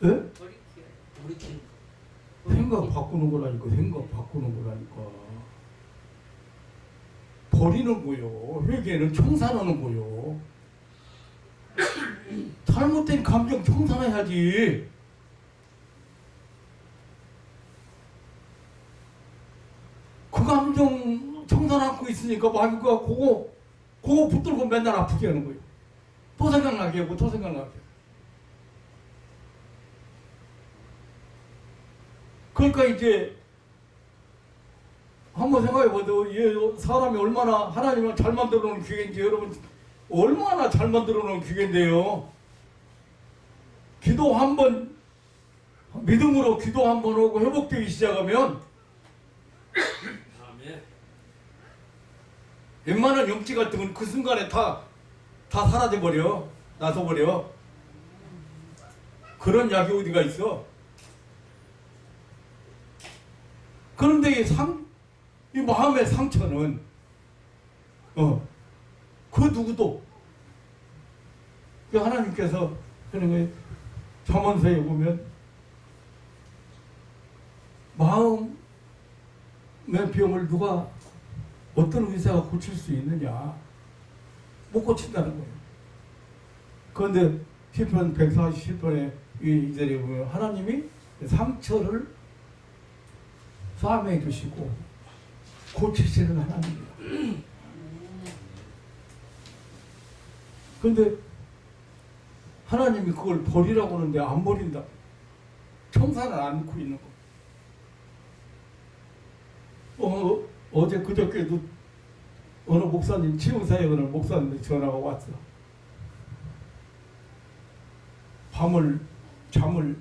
예? 생각 바꾸는 거라니까. 생각 바꾸는 거라니까. 버리는 거요. 회개는 청산하는 거요. 잘못된 감정 청산해야지. 그 감정 청산하고 있으니까 마귀가 그거 붙들고 맨날 아프게 하는 거예요. 또 생각나게 하고 또 생각나게 하고. 그러니까 이제 한번 생각해봐도 사람이 얼마나 하나님을 잘 만들어 놓은 기계인지 여러분 얼마나 잘 만들어 놓은 기계인데요. 기도 한번 믿음으로 기도 한번 하고 회복되기 시작하면 웬만한 영지 같은 건 그 순간에 다 사라져버려. 나서버려. 그런 약이 어디가 있어. 그런데 이 마음의 상처는 그 누구도 그 하나님께서 그런 거에 잠언서에 보면 마음 병을 누가 어떤 의사가 고칠 수 있느냐? 못 고친다는 거예요. 그런데 시편 147편에 이 절에 보면 하나님이 상처를 싸매 주시고 고치시는 하나님입니다. 그런데 하나님이 그걸 버리라고 하는데 안 버린다. 청산을 않고 있는 거. 어제 그저께도 어느 목사님, 치유사에 어느 목사님 전화가 왔어. 잠을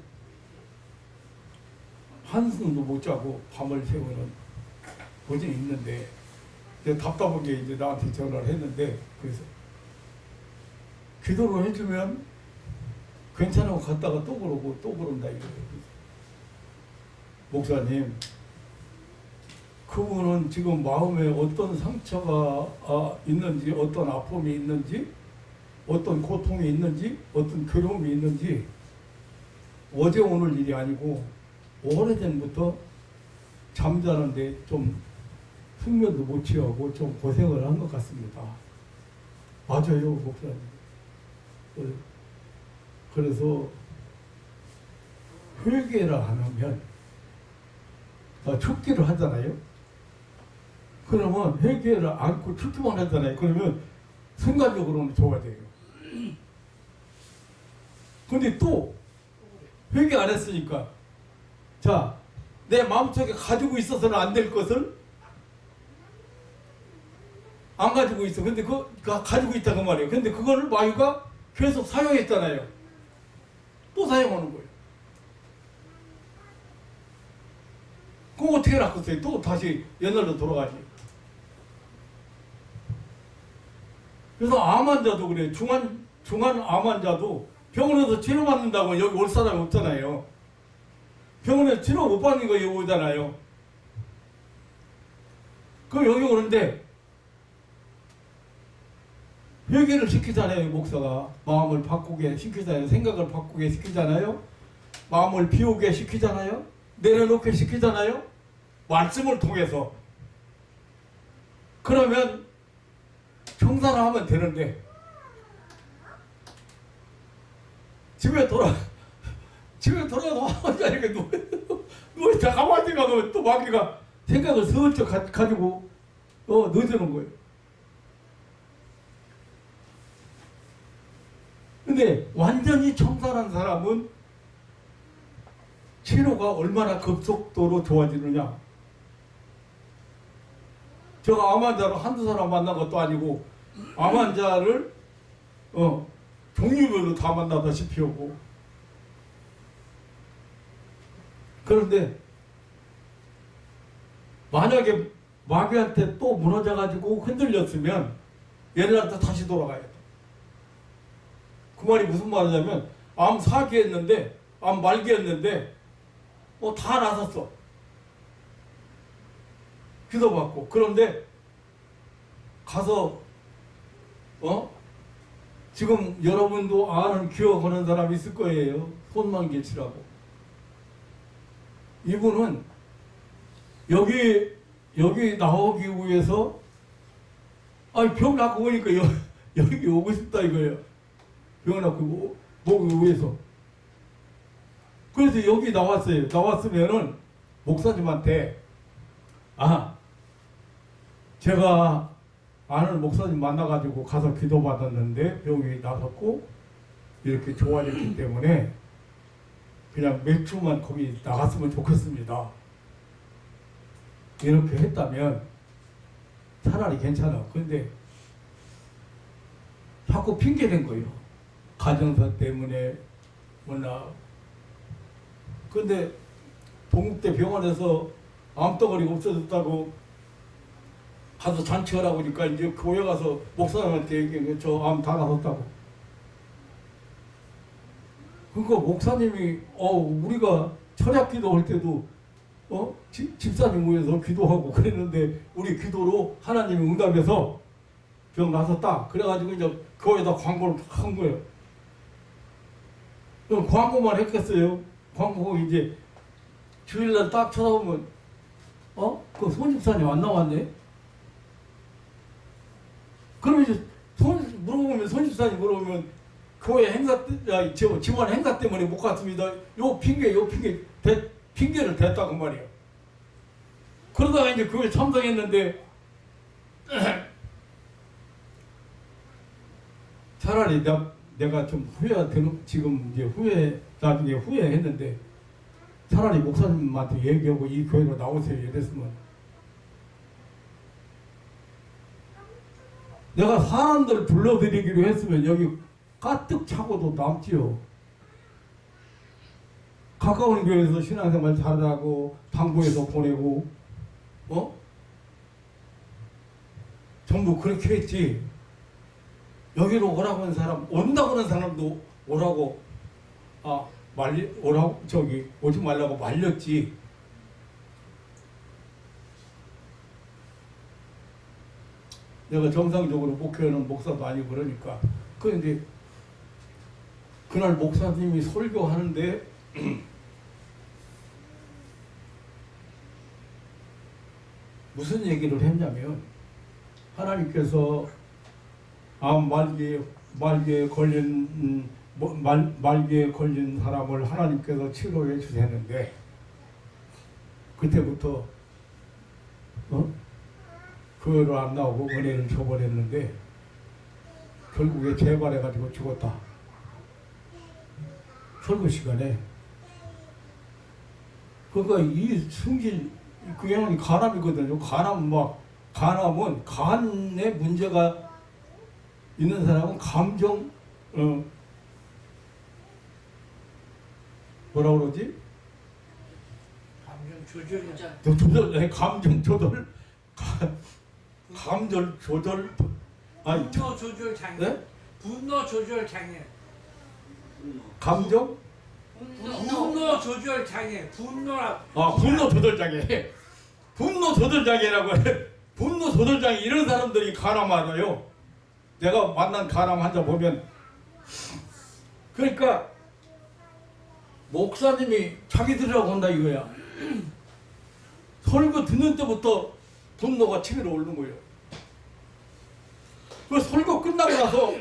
한숨도 못 자고 밤을 새우는 분이 있는데, 답답한 게 이제 나한테 전화를 했는데, 그래서 기도를 해주면 괜찮다고 갔다가 또 그러고 또 그런다 이거예요. 목사님, 그분은 지금 마음에 어떤 상처가 있는지, 어떤 아픔이 있는지, 어떤 고통이 있는지, 어떤 괴로움이 있는지 어제 오늘 일이 아니고 오래전부터 잠자는데 좀 숙면도 못 취하고 좀 고생을 한 것 같습니다. 맞아요, 목사님. 그래서 회개를 안 하면 죽기를 하잖아요. 그러면 회개를 않고 죽기만 하잖아요. 그러면 순간적으로는 좋아져요. 근데 또 회개 안 했으니까, 자, 내 마음속에 가지고 있어서는 안 될 것을 안 가지고 있어. 근데 가지고 있다 그 말이에요. 근데 그거를 마귀가 계속 사용했잖아요. 또 사용하는 거예요. 그거 어떻게 낚았어요? 또 다시 옛날로 돌아가지. 그래서 암 환자도 그래. 중환 암 환자도 병원에서 치료받는다고 여기 올 사람이 없잖아요. 병원에서 치료 못 받는 거 여기 오잖아요. 그럼 여기 오는데 회개를 시키잖아요. 목사가 마음을 바꾸게 시키잖아요. 생각을 바꾸게 시키잖아요. 마음을 비우게 시키잖아요. 내려놓게 시키잖아요. 말씀을 통해서. 그러면 청산을 하면 되는데 집에 돌아가서 혼자 이렇게 누워있다 가만히 가면 또 마귀가 생각을 슬쩍 가지고 넣어주는 거예요. 근데 완전히 청산한 사람은 치료가 얼마나 급속도로 좋아지느냐. 제가 암 환자로 한두 사람 만난 것도 아니고 암 환자를 종류별로 다 만나다시피 하고. 그런데 만약에 마귀한테 또 무너져가지고 흔들렸으면 옛날부터 다시 돌아가야 돼. 그 말이 무슨 말이냐면 암 사기했는데 암 말기했는데 다 나섰어. 기도받고. 그런데 가서 지금 여러분도 아는 기억하는 사람 있을 거예요. 손만개치라고. 이분은 여기 나오기 위해서 병 낳고 오니까 여기 오고 싶다 이거예요. 병 낳고 오기 위해서. 그래서 여기 나왔어요. 나왔으면은 목사님한테 제가 아는 목사님 만나가지고 가서 기도받았는데 병이 나섰고 이렇게 좋아졌기 때문에 그냥 몇 주만 거기 나갔으면 좋겠습니다. 이렇게 했다면 차라리 괜찮아. 근데 자꾸 핑계댄 거예요. 가정사 때문에 뭐나. 근데 동국대 병원에서 암덩어리가 없어졌다고 가서 잔치하라고 하니까 이제 교회 가서 목사님한테 얘기해. 저 암 다 나섰다고. 그러니까 목사님이 우리가 철학 기도할 때도 집사님 위해서 기도하고 그랬는데 우리 기도로 하나님이 응답해서 병 나섰다. 그래가지고 이제 교회에다 광고를 한 거예요. 그럼 광고만 했겠어요. 광고 이제 주일날 딱 쳐다보면 그 손집사님 안 나왔네? 그러면 이제 손집사님 물어보면 교회 행사 때, 집안 행사 때문에 못 갔습니다. 요 핑계를 댔다고 말이에요. 그러다가 이제 교회 참석했는데 차라리 내가 좀 지금 이제 나중에 후회했는데 차라리 목사님한테 얘기하고 이 교회로 나오세요 이랬으면 내가 사람들 불러들이기로 했으면 여기 가득 차고도 남지요. 가까운 교회에서 신앙생활 잘하고 당부해서 보내고 전부 그렇게 했지. 여기로 오라고 하는 사람, 온다고 하는 사람도 오라고 오지 말라고 말렸지. 내가 정상적으로 목회하는 목사도 아니고 그러니까. 그런데 그날 목사님이 설교하는데 무슨 얘기를 했냐면 하나님께서 말기에 걸린 사람을 하나님께서 치료해 주셨는데 그때부터 교회로 안 나오고 은혜를 줘버렸는데 결국에 재발해가지고 죽었다. 설교 시간에. 그러니까 이 승질 그냥 간암이거든요. 간암은 간에 문제가 있는 사람은 감정 뭐라 그러지? 감정 조절 분노 조절 장애. 네? 분노 조절 장애. 감정? 분노 조절 장애. 분노 조절 장애. 분노 조절 장애라고 해. 분노 조절 장애 이런 사람들이 간암 알아요. 내가 만난 간암 환자 보면 그러니까 목사님이 자기들이라고 한다 이거야. 설교 듣는 때부터 분노가 치밀어 오르는 거예요. 그 설교 끝나고 나서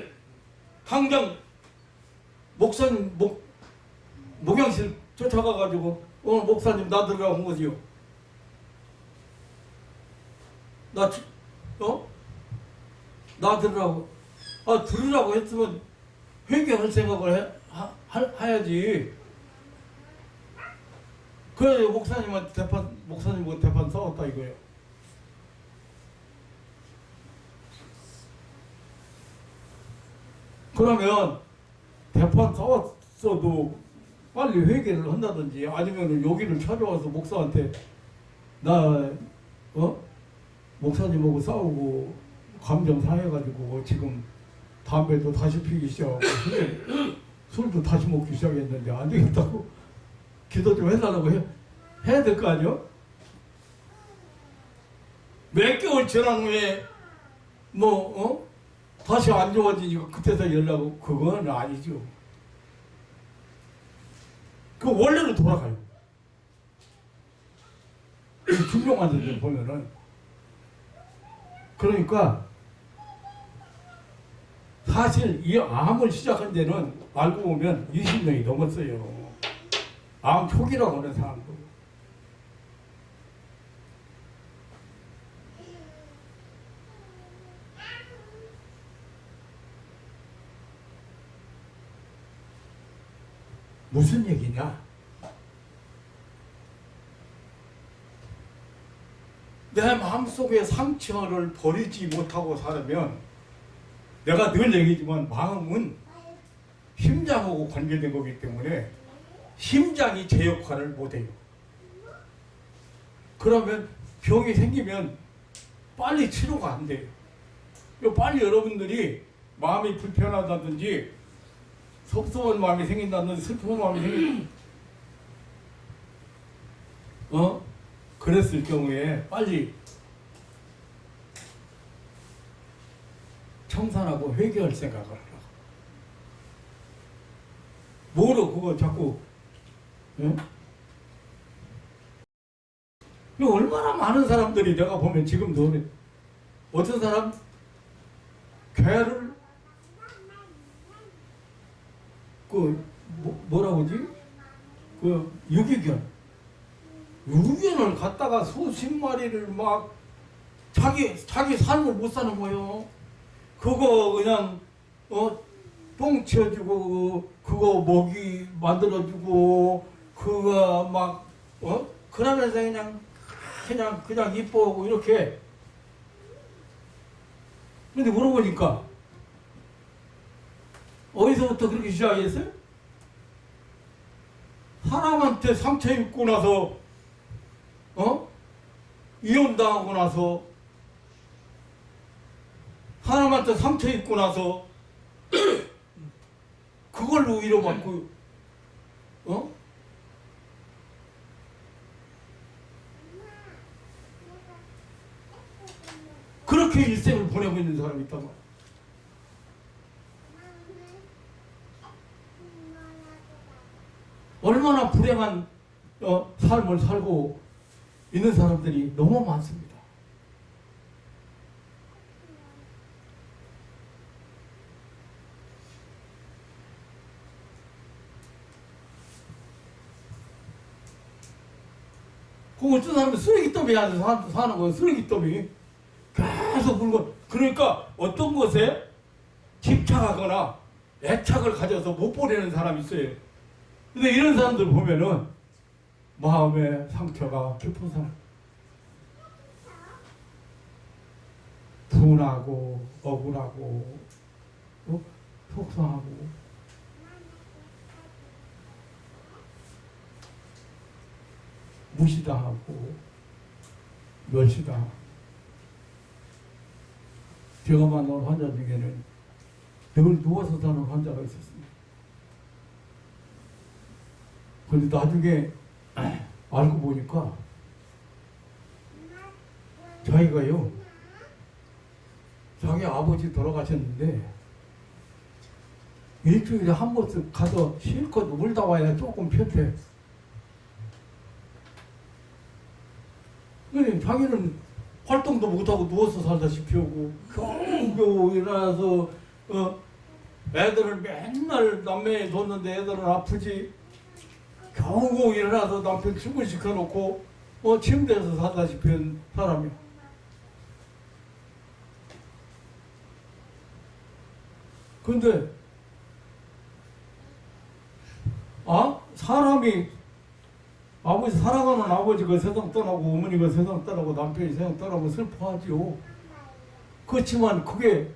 당장 목사님 목양실 쫓아가가지고 목사님 나 들으라고 한 거지요. 나 들으라고. 들으라고 했으면 회개할 생각을 해야지. 그래 목사님하고 대판 싸웠다 이거예요. 그러면 대판 싸웠어도 빨리 회개를 한다든지 아니면 여기를 찾아와서 목사한테 목사님하고 싸우고 감정 상해가지고 지금 담배도 다시 피기 시작하고 술도 다시 먹기 시작했는데 안 되겠다고 기도 좀 해달라고 해야 될 거 아니요? 몇 개월 지난 후에 다시 안 좋아지니까 그때서 연락하고 그건 아니죠. 그 원래로 돌아가요. 중용환자들 보면은 그러니까 사실 이 암을 시작한 데는 알고 보면 20년이 넘었어요. 암 초기라고 하는 사람도. 무슨 얘기냐? 내 마음속의 상처를 버리지 못하고 살면 내가 늘 얘기지만 마음은 심장하고 관계된 거기 때문에 심장이 제 역할을 못해요. 그러면 병이 생기면 빨리 치료가 안 돼요. 빨리 여러분들이 마음이 불편하다든지 섭섭한 마음이 생긴다든지 슬픈 마음이 그랬을 경우에 빨리 청산하고 회개할 생각을 하라고. 뭐로 그거 자꾸 얼마나 많은 사람들이 내가 보면 지금도 그래. 어떤 사람 개를 뭐라고 하지? 유기견을 갖다가 수십 마리를 막 자기 삶을 못 사는 거예요. 그거 그냥 똥 치워주고 그거 먹이 만들어주고 그거 막 그러면서 그냥 이뻐하고 이렇게. 근데 물어보니까 어디서부터 그렇게 시작했어요? 사람한테 상처 입고 나서 이혼당하고 나서 사람한테 상처 입고 나서 그걸로 위로받고 그렇게 일생을 보내고 있는 사람이 있단 말이야. 얼마나 불행한 삶을 살고 있는 사람들이 너무 많습니다. 그 어떤 사람은 쓰레기더미 안에서 사는 거예요. 쓰레기더미. 계속 물건. 그러니까 어떤 것에 집착하거나 애착을 가져서 못 보내는 사람이 있어요. 근데 이런 사람들 보면은 마음의 상처가 깊은 사람. 분하고 억울하고 속상하고 무시당하고 멸시당하고. 제가 만난 환자 중에는 늘 누워서 사는 환자가 있었습니다. 그런데 나중에 알고 보니까 자기가요, 자기 아버지 돌아가셨는데 일주일에 한 번씩 가서 실컷 울다 와야 조금 편해. 근데 자기는 활동도 못하고 누워서 살다시피 하고 겨우겨우 일어나서 애들을 맨날 남매에 뒀는데 애들은 아프지. 겨우겨우 일어나서 남편 출근시켜놓고 침대에서 살다시피 한 사람이야. 근데 사람이 아버지 사랑하는 아버지가 세상 떠나고 어머니가 세상 떠나고 남편이 세상 떠나고 슬퍼하지요. 그렇지만 그게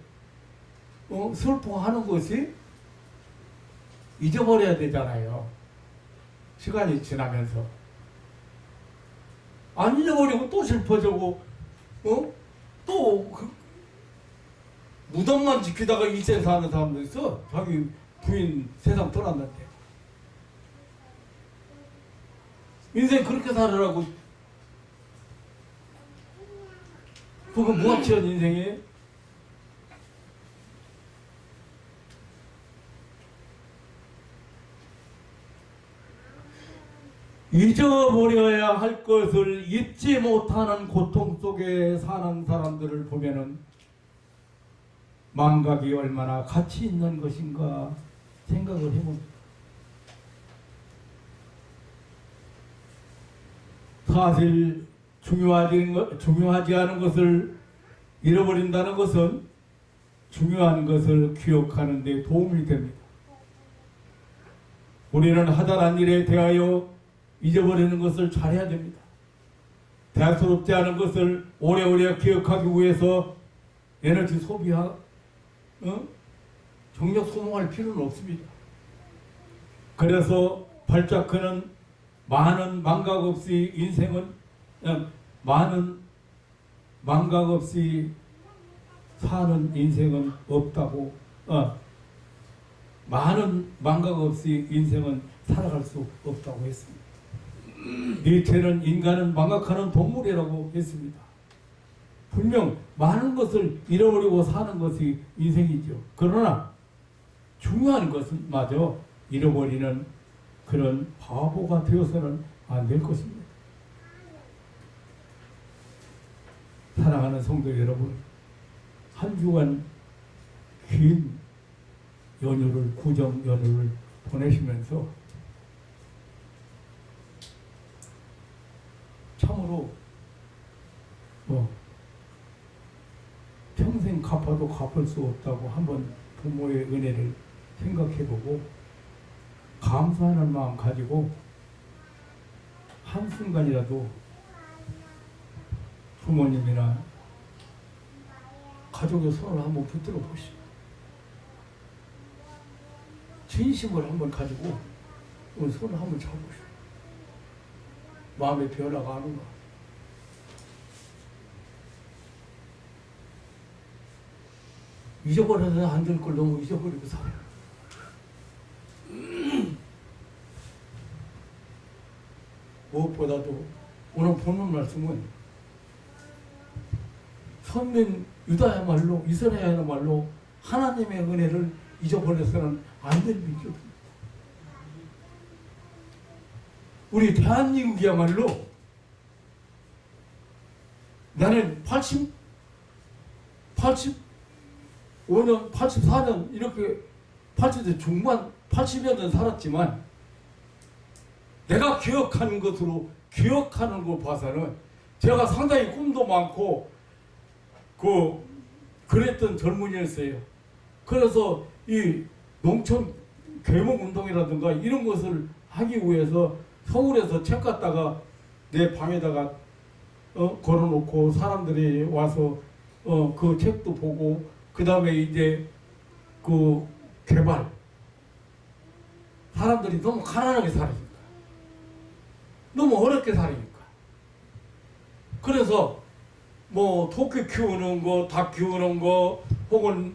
슬퍼하는 것이 잊어버려야 되잖아요. 시간이 지나면서 안 잊어버리고 또 슬퍼지고 또 무덤만 지키다가 일생 사는 사람도 있어. 자기 부인 세상 떠났는데. 인생 그렇게 살으라고. 그거 무합치한 인생이에요. 잊어버려야 할 것을 잊지 못하는 고통 속에 사는 사람들을 보면은 망각이 얼마나 가치 있는 것인가 생각을 해봅니다. 사실 중요하지 않은 것을 잃어버린다는 것은 중요한 것을 기억하는 데 도움이 됩니다. 우리는 하다란 일에 대하여 잊어버리는 것을 잘해야 됩니다. 대수롭지 않은 것을 오래오래 기억하기 위해서 에너지 정력 소모할 필요는 없습니다. 그래서 발자크는 많은 망각 없이 사는 인생은 없다고. 많은 망각 없이 인생은 살아갈 수 없다고 했습니다. 니체는 인간은 망각하는 동물이라고 했습니다. 분명 많은 것을 잃어버리고 사는 것이 인생이죠. 그러나 중요한 것은 마저 잃어버리는 그런 바보가 되어서는 안 될 것입니다. 사랑하는 성도 여러분, 한 주간 긴 연휴를, 구정 연휴를 보내시면서 참으로 평생 갚아도 갚을 수 없다고 한번 부모의 은혜를 생각해보고 감사하는 마음 가지고 한순간이라도 부모님이나 가족의 손을 한번 붙들어 보시오. 진심을 한번 가지고 손을 한번 잡으시오. 마음의 변화가 안 오나. 잊어버려서 안 될 걸 너무 잊어버리고 살아요. 무엇보다도 오늘 보는 말씀은 선민 유다야말로 이스라엘야말로 하나님의 은혜를 잊어버려서는 안 될 민족입니다. 우리 대한민국이야말로 나는 85년, 84년 이렇게 80대 중반, 80여 년 살았지만 내가 기억하는 것으로 기억하는 거 봐서는 제가 상당히 꿈도 많고 그랬던 젊은이였어요. 그래서 이 농촌 계몽운동이라든가 이런 것을 하기 위해서 서울에서 책 갖다가 내 방에다가 걸어놓고 사람들이 와서 그 책도 보고 그 다음에 이제 그 개발 사람들이 너무 가난하게 살으니까 너무 어렵게 살으니까 그래서 뭐 토끼 키우는 거, 닭 키우는 거 혹은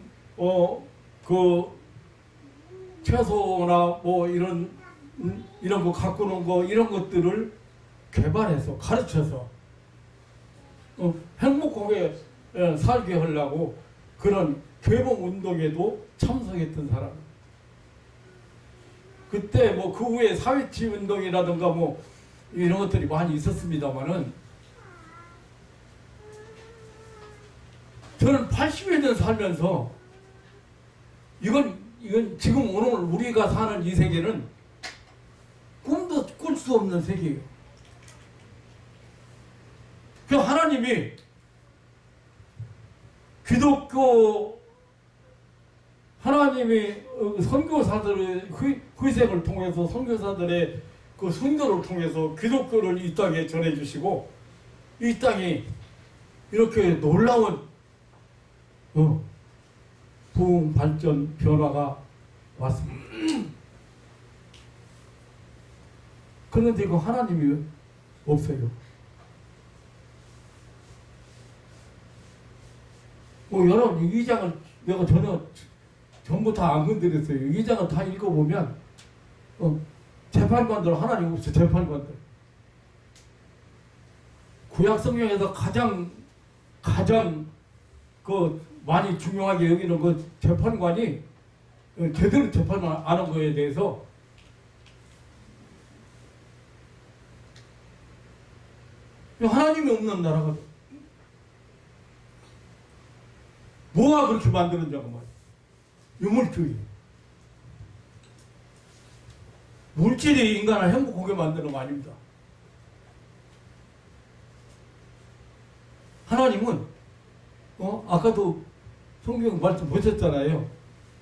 그 채소나 뭐 이런 거 가꾸는 거 이런 것들을 개발해서 가르쳐서 행복하게 살게 하려고 그런 개봉운동에도 참석했던 사람. 그때 뭐 그 후에 사회치 운동이라든가 뭐 이런 것들이 많이 있었습니다만은 저는 80여 년 살면서 이건 지금 오늘 우리가 사는 이 세계는 꿈도 꿀 수 없는 세계예요. 그 하나님이 기독교 하나님이 선교사들의 희생을 통해서 선교사들의 그 순교를 통해서 기독교를 이 땅에 전해주시고 이 땅에 이렇게 놀라운 부흥 발전 변화가 왔습니다. 그런데 그 하나님이 없어요. 여러분 이 장을 내가 전부 다 안 건드렸어요. 이 장을 다 읽어보면 재판관들 하나님 없어요. 재판관들 구약 성경에서 가장 많이 중요하게 여기는 그 재판관이 제대로 재판을 안 한 거에 대해서 하나님이 없는 나라가 뭐가 그렇게 만드는지가 말이야. 유물주의. 물질이 인간을 행복하게 만드는 거 아닙니다. 하나님은 아까도 성경 말씀 보셨잖아요.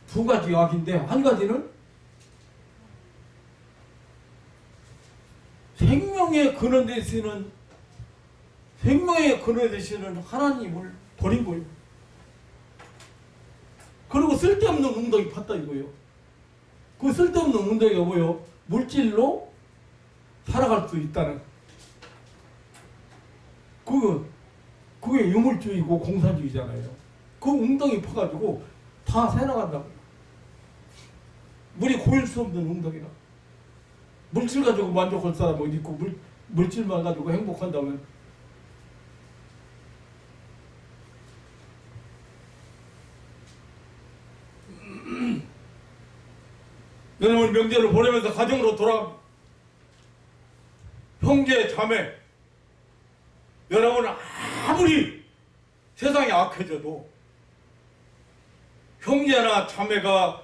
두 가지 악인데 한 가지는 생명의 근원 되시는 하나님을 버린 거예요. 그리고 쓸데없는 웅덩이 팠다 이거예요. 그 쓸데없는 웅덩이가 뭐예요? 물질로 살아갈 수 있다는 그게 유물주의고 공산주의잖아요. 그 웅덩이 파가지고 다 새나간다고. 물이 고일 수 없는 웅덩이라. 물질 가지고 만족할 사람은 어디 있고 물질만 가지고 행복한다면 여러분 명절을 보내면서 가정으로 돌아갑니다. 형제 자매 여러분 아무리 세상이 악해져도 형제나 자매가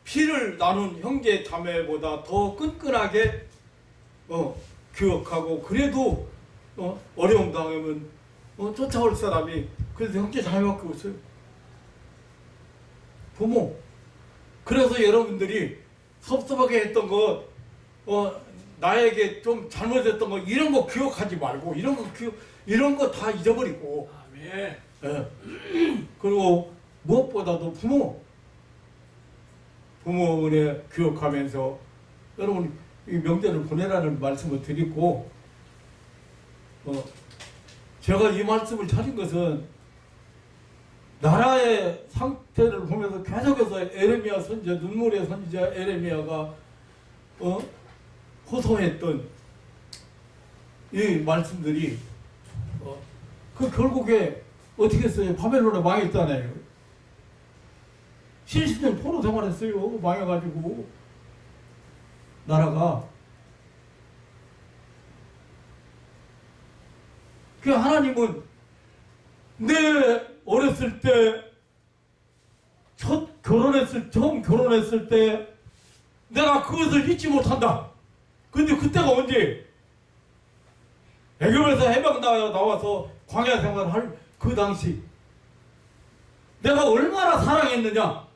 피를 나눈 형제 자매보다 더 끈끈하게 기억하고, 그래도 어려움 당하면 쫓아올 사람이 그래도 형제 자매밖에 없어요. 부모. 그래서 여러분들이 섭섭하게 했던 것, 나에게 좀 잘못했던 거, 이런 거 기억하지 말고, 이런 거 다 잊어버리고, 아멘. 예. 그리고 무엇보다도 부모 은혜 기억하면서 여러분 이 명절을 보내라는 말씀을 드리고, 제가 이 말씀을 차린 것은 나라의 상태를 보면서 계속해서 에레미야 선지자, 눈물의 선지자 에레미야가 호소했던 이 말씀들이 그 결국에 어떻게 했어요? 바벨론에 망했잖아요. 70년 포로 생활했어요. 망해가지고 나라가. 그 하나님은 내 어렸을 때 처음 결혼했을 때 내가 그것을 잊지 못한다. 근데 그때가 언제? 애굽에서 해방 나와서 광야 생활을 할 그 당시 내가 얼마나 사랑했느냐,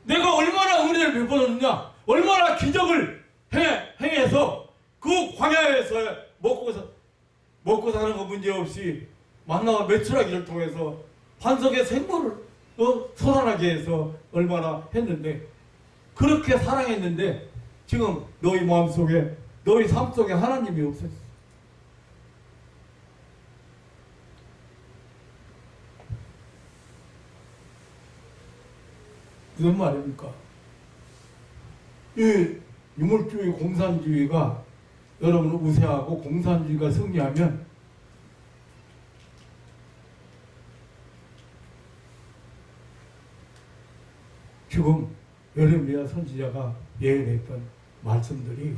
내가 얼마나 은혜를 베풀었느냐, 얼마나 기적을 행해서 그 광야에서 먹고 사는 거 문제없이 만나와 메추라기를 통해서 반석의 생물을 솟아나게 해서 얼마나 했는데, 그렇게 사랑했는데 지금 너희 마음속에, 너희 삶 속에 하나님이 없었어. 무슨 말입니까? 이 유물주의, 공산주의가 여러분을 우세하고 공산주의가 승리하면 지금 에레미야 선지자가 예언했던 말씀들이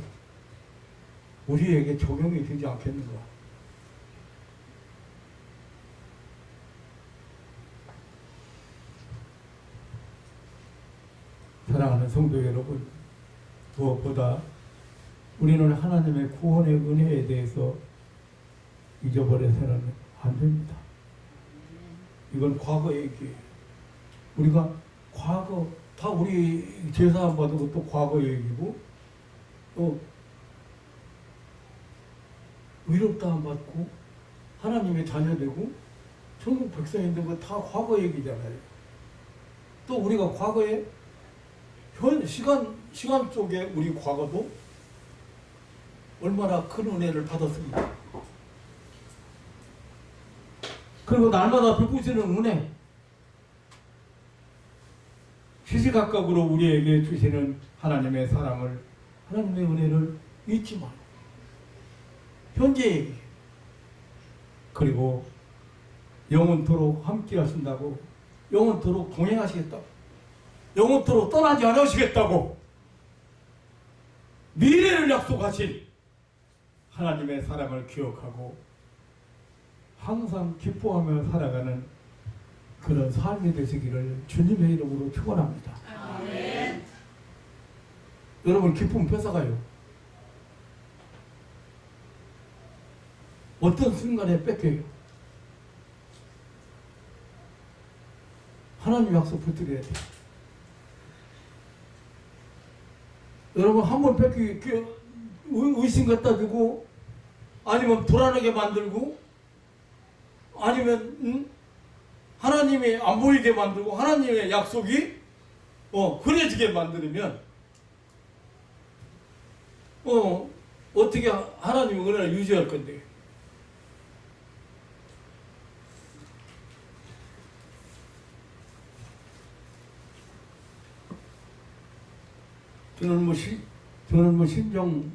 우리에게 적용이 되지 않겠는가? 사랑하는 성도 여러분, 무엇보다 우리는 하나님의 구원의 은혜에 대해서 잊어버려서는 안 됩니다. 이건 과거 얘기예요. 우리가 과거, 다 우리 제사 안 받은 것도 과거 얘기고, 또 의롭다 안 받고 하나님의 자녀되고 천국 백성이 된 거 다 과거 얘기잖아요. 또 우리가 과거에 시간 속에 우리 과거도 얼마나 큰 은혜를 받았습니다. 그리고 날마다 베푸시는 은혜, 시시각각으로 우리에게 주시는 하나님의 사랑을, 하나님의 은혜를 잊지 말고 현재 얘기, 그리고 영원토록 함께 하신다고, 영원토록 동행하시겠다고, 영원토록 떠나지 않으시겠다고 미래를 약속하신 하나님의 사랑을 기억하고 항상 기뻐하며 살아가는 그런 삶이 되시기를 주님의 이름으로 축원합니다. 아멘. 여러분, 기쁨 뺏어가요. 어떤 순간에 뺏겨요. 하나님 약속 붙들어야 돼요. 여러분, 한 번 의심 갖다 주고, 아니면 불안하게 만들고, 아니면 하나님이 안 보이게 만들고, 하나님의 약속이 흐려지게 만들면 어떻게 하나님의 은혜를 유지할 건데. 저는 뭐 신정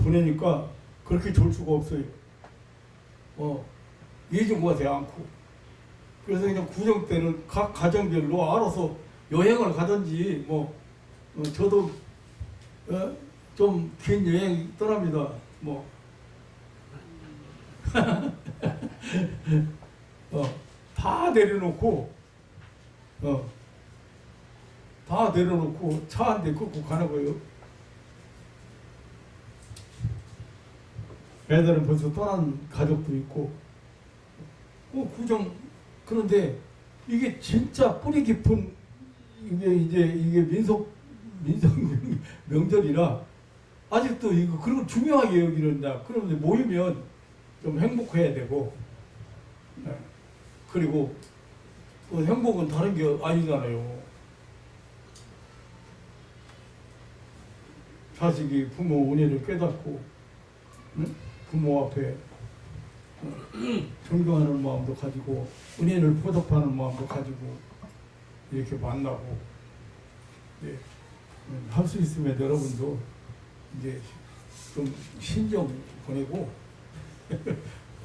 보내니까 그렇게 좋을 수가 없어요. 이해준거가 되지 않고. 그래서 그냥 구정 때는 각 가정별로 알아서 여행을 가든지, 저도 좀 긴 여행 떠납니다. 다 내려놓고 다 내려놓고 차 한 대 끌고 가는 거예요. 애들은 벌써 떠난 가족도 있고 구정. 그런데 이게 진짜 뿌리 깊은 이게 민속 명절이라 아직도 이거 그런 거 중요하게 여기는다. 그런데 모이면 좀 행복해야 되고, 그리고 그 행복은 다른 게 아니잖아요. 자식이 부모 은혜를 깨닫고, 응? 부모 앞에 존경하는 마음도 가지고 은혜를 보답하는 마음도 가지고 이렇게 만나고, 네. 할 수 있으면 여러분도 이제 좀 신경 보내고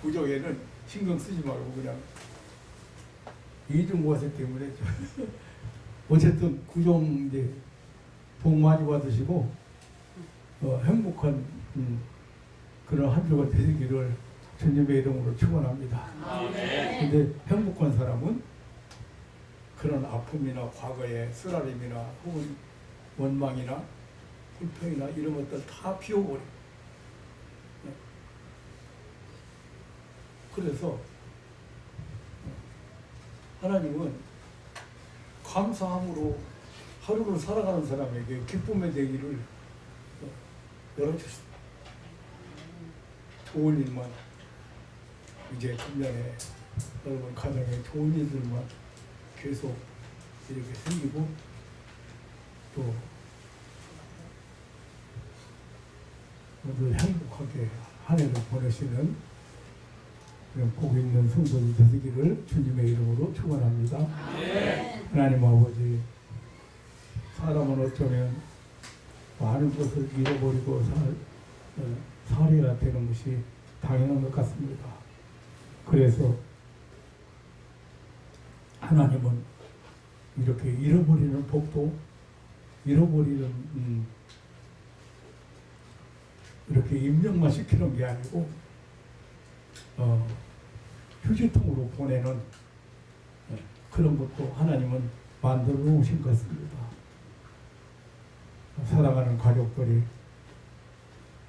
구정에는 신경 쓰지 말고 그냥 이중과세 때문에 어쨌든 구정 이제 복 많이 받으시고 행복한 그런 한 주가 되시기를 주님의 이름으로 축원합니다. 근데 행복한 사람은 그런 아픔이나 과거의 쓰라림이나 혹은 원망이나 불평이나 이런 것들 다 비워버려. 그래서 하나님은 감사함으로 하루를 살아가는 사람에게 기쁨의 대기를 열어주십니다. 좋은 일만 이제 금년에 여러분 가정에 좋은 일들만 계속 이렇게 생기고 또 모두 행복하게 한 해를 보내시는 그런 복 있는 성도들 되시기를 주님의 이름으로 축원합니다. 하나님 아버지, 사람은 어쩌면 많은 것을 잃어버리고 살해가 되는 것이 당연한 것 같습니다. 그래서 하나님은 이렇게 잃어버리는 법도 잃어버리는 이렇게 임명만 시키는 게 아니고 휴지통으로 보내는 그런 것도 하나님은 만들어 놓으신 것 같습니다. 사랑하는 가족들이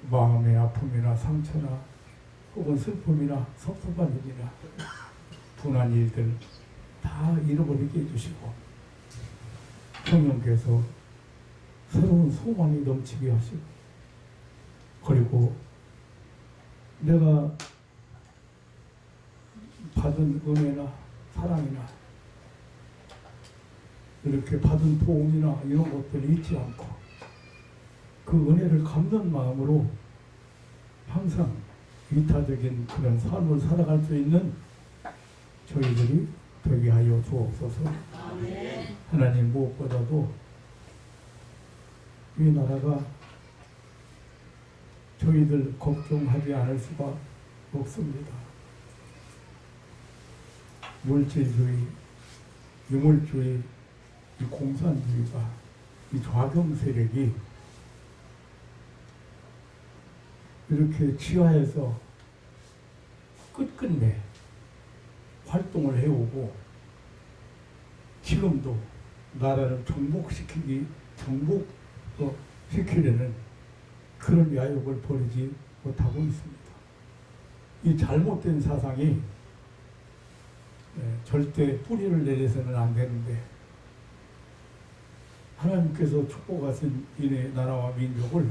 마음의 아픔이나 상처나 혹은 슬픔이나 섭섭한 일이나 분한 일들 다 잃어버리게 해주시고 성령께서 새로운 소망이 넘치게 하시고, 그리고 내가 받은 은혜나 사랑이나 이렇게 받은 도움이나 이런 것들을 잊지 않고 그 은혜를 갚는 마음으로 항상 이타적인 그런 삶을 살아갈 수 있는 저희들이 되게 하여 주옵소서. 하나님, 무엇보다도 이 나라가 저희들 걱정하지 않을 수가 없습니다. 물질주의, 유물주의, 이 공산주의가, 이 좌경 세력이 이렇게 치하해서 끝끝내 활동을 해오고 지금도 나라를 정복시키려는 그런 야욕을 버리지 못하고 있습니다. 이 잘못된 사상이 절대 뿌리를 내려서는 안 되는데 하나님께서 축복하신 이 나라와 민족을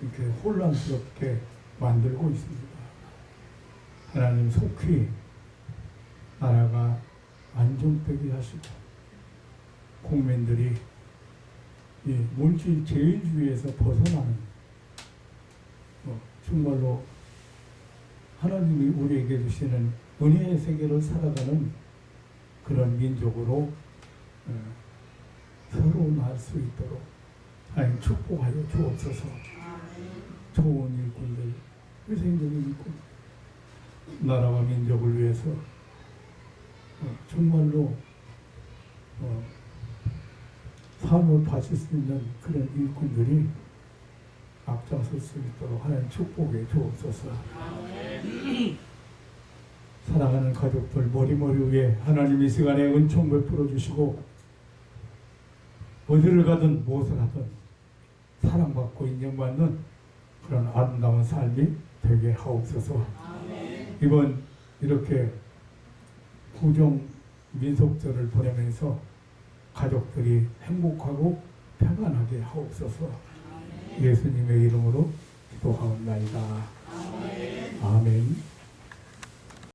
이렇게 혼란스럽게 만들고 있습니다. 하나님, 속히 나라가 안정되게 하시고 국민들이 이 물질 제일주의에서 벗어나는 정말로 하나님이 우리에게 주시는 은혜의 세계를 살아가는 그런 민족으로 서로 날 수 있도록 하나님 축복하여 주옵소서. 좋은 일꾼들, 위생적인 일꾼, 나라와 민족을 위해서 정말로 삶을 바칠 수 있는 그런 일꾼들이 앞장설 수 있도록 하나님 축복해 주옵소서. 사랑하는 가족들 머리머리 위에 하나님이 시간에 은총 베풀어 주시고 어디를 가든 무엇을 하든 사랑받고 인정받는 그런 아름다운 삶이 되게 하옵소서. 이번 이렇게 구정 민속절을 보내면서 가족들이 행복하고 평안하게 하옵소서. 예수님의 이름으로 기도하옵나이다. 아멘.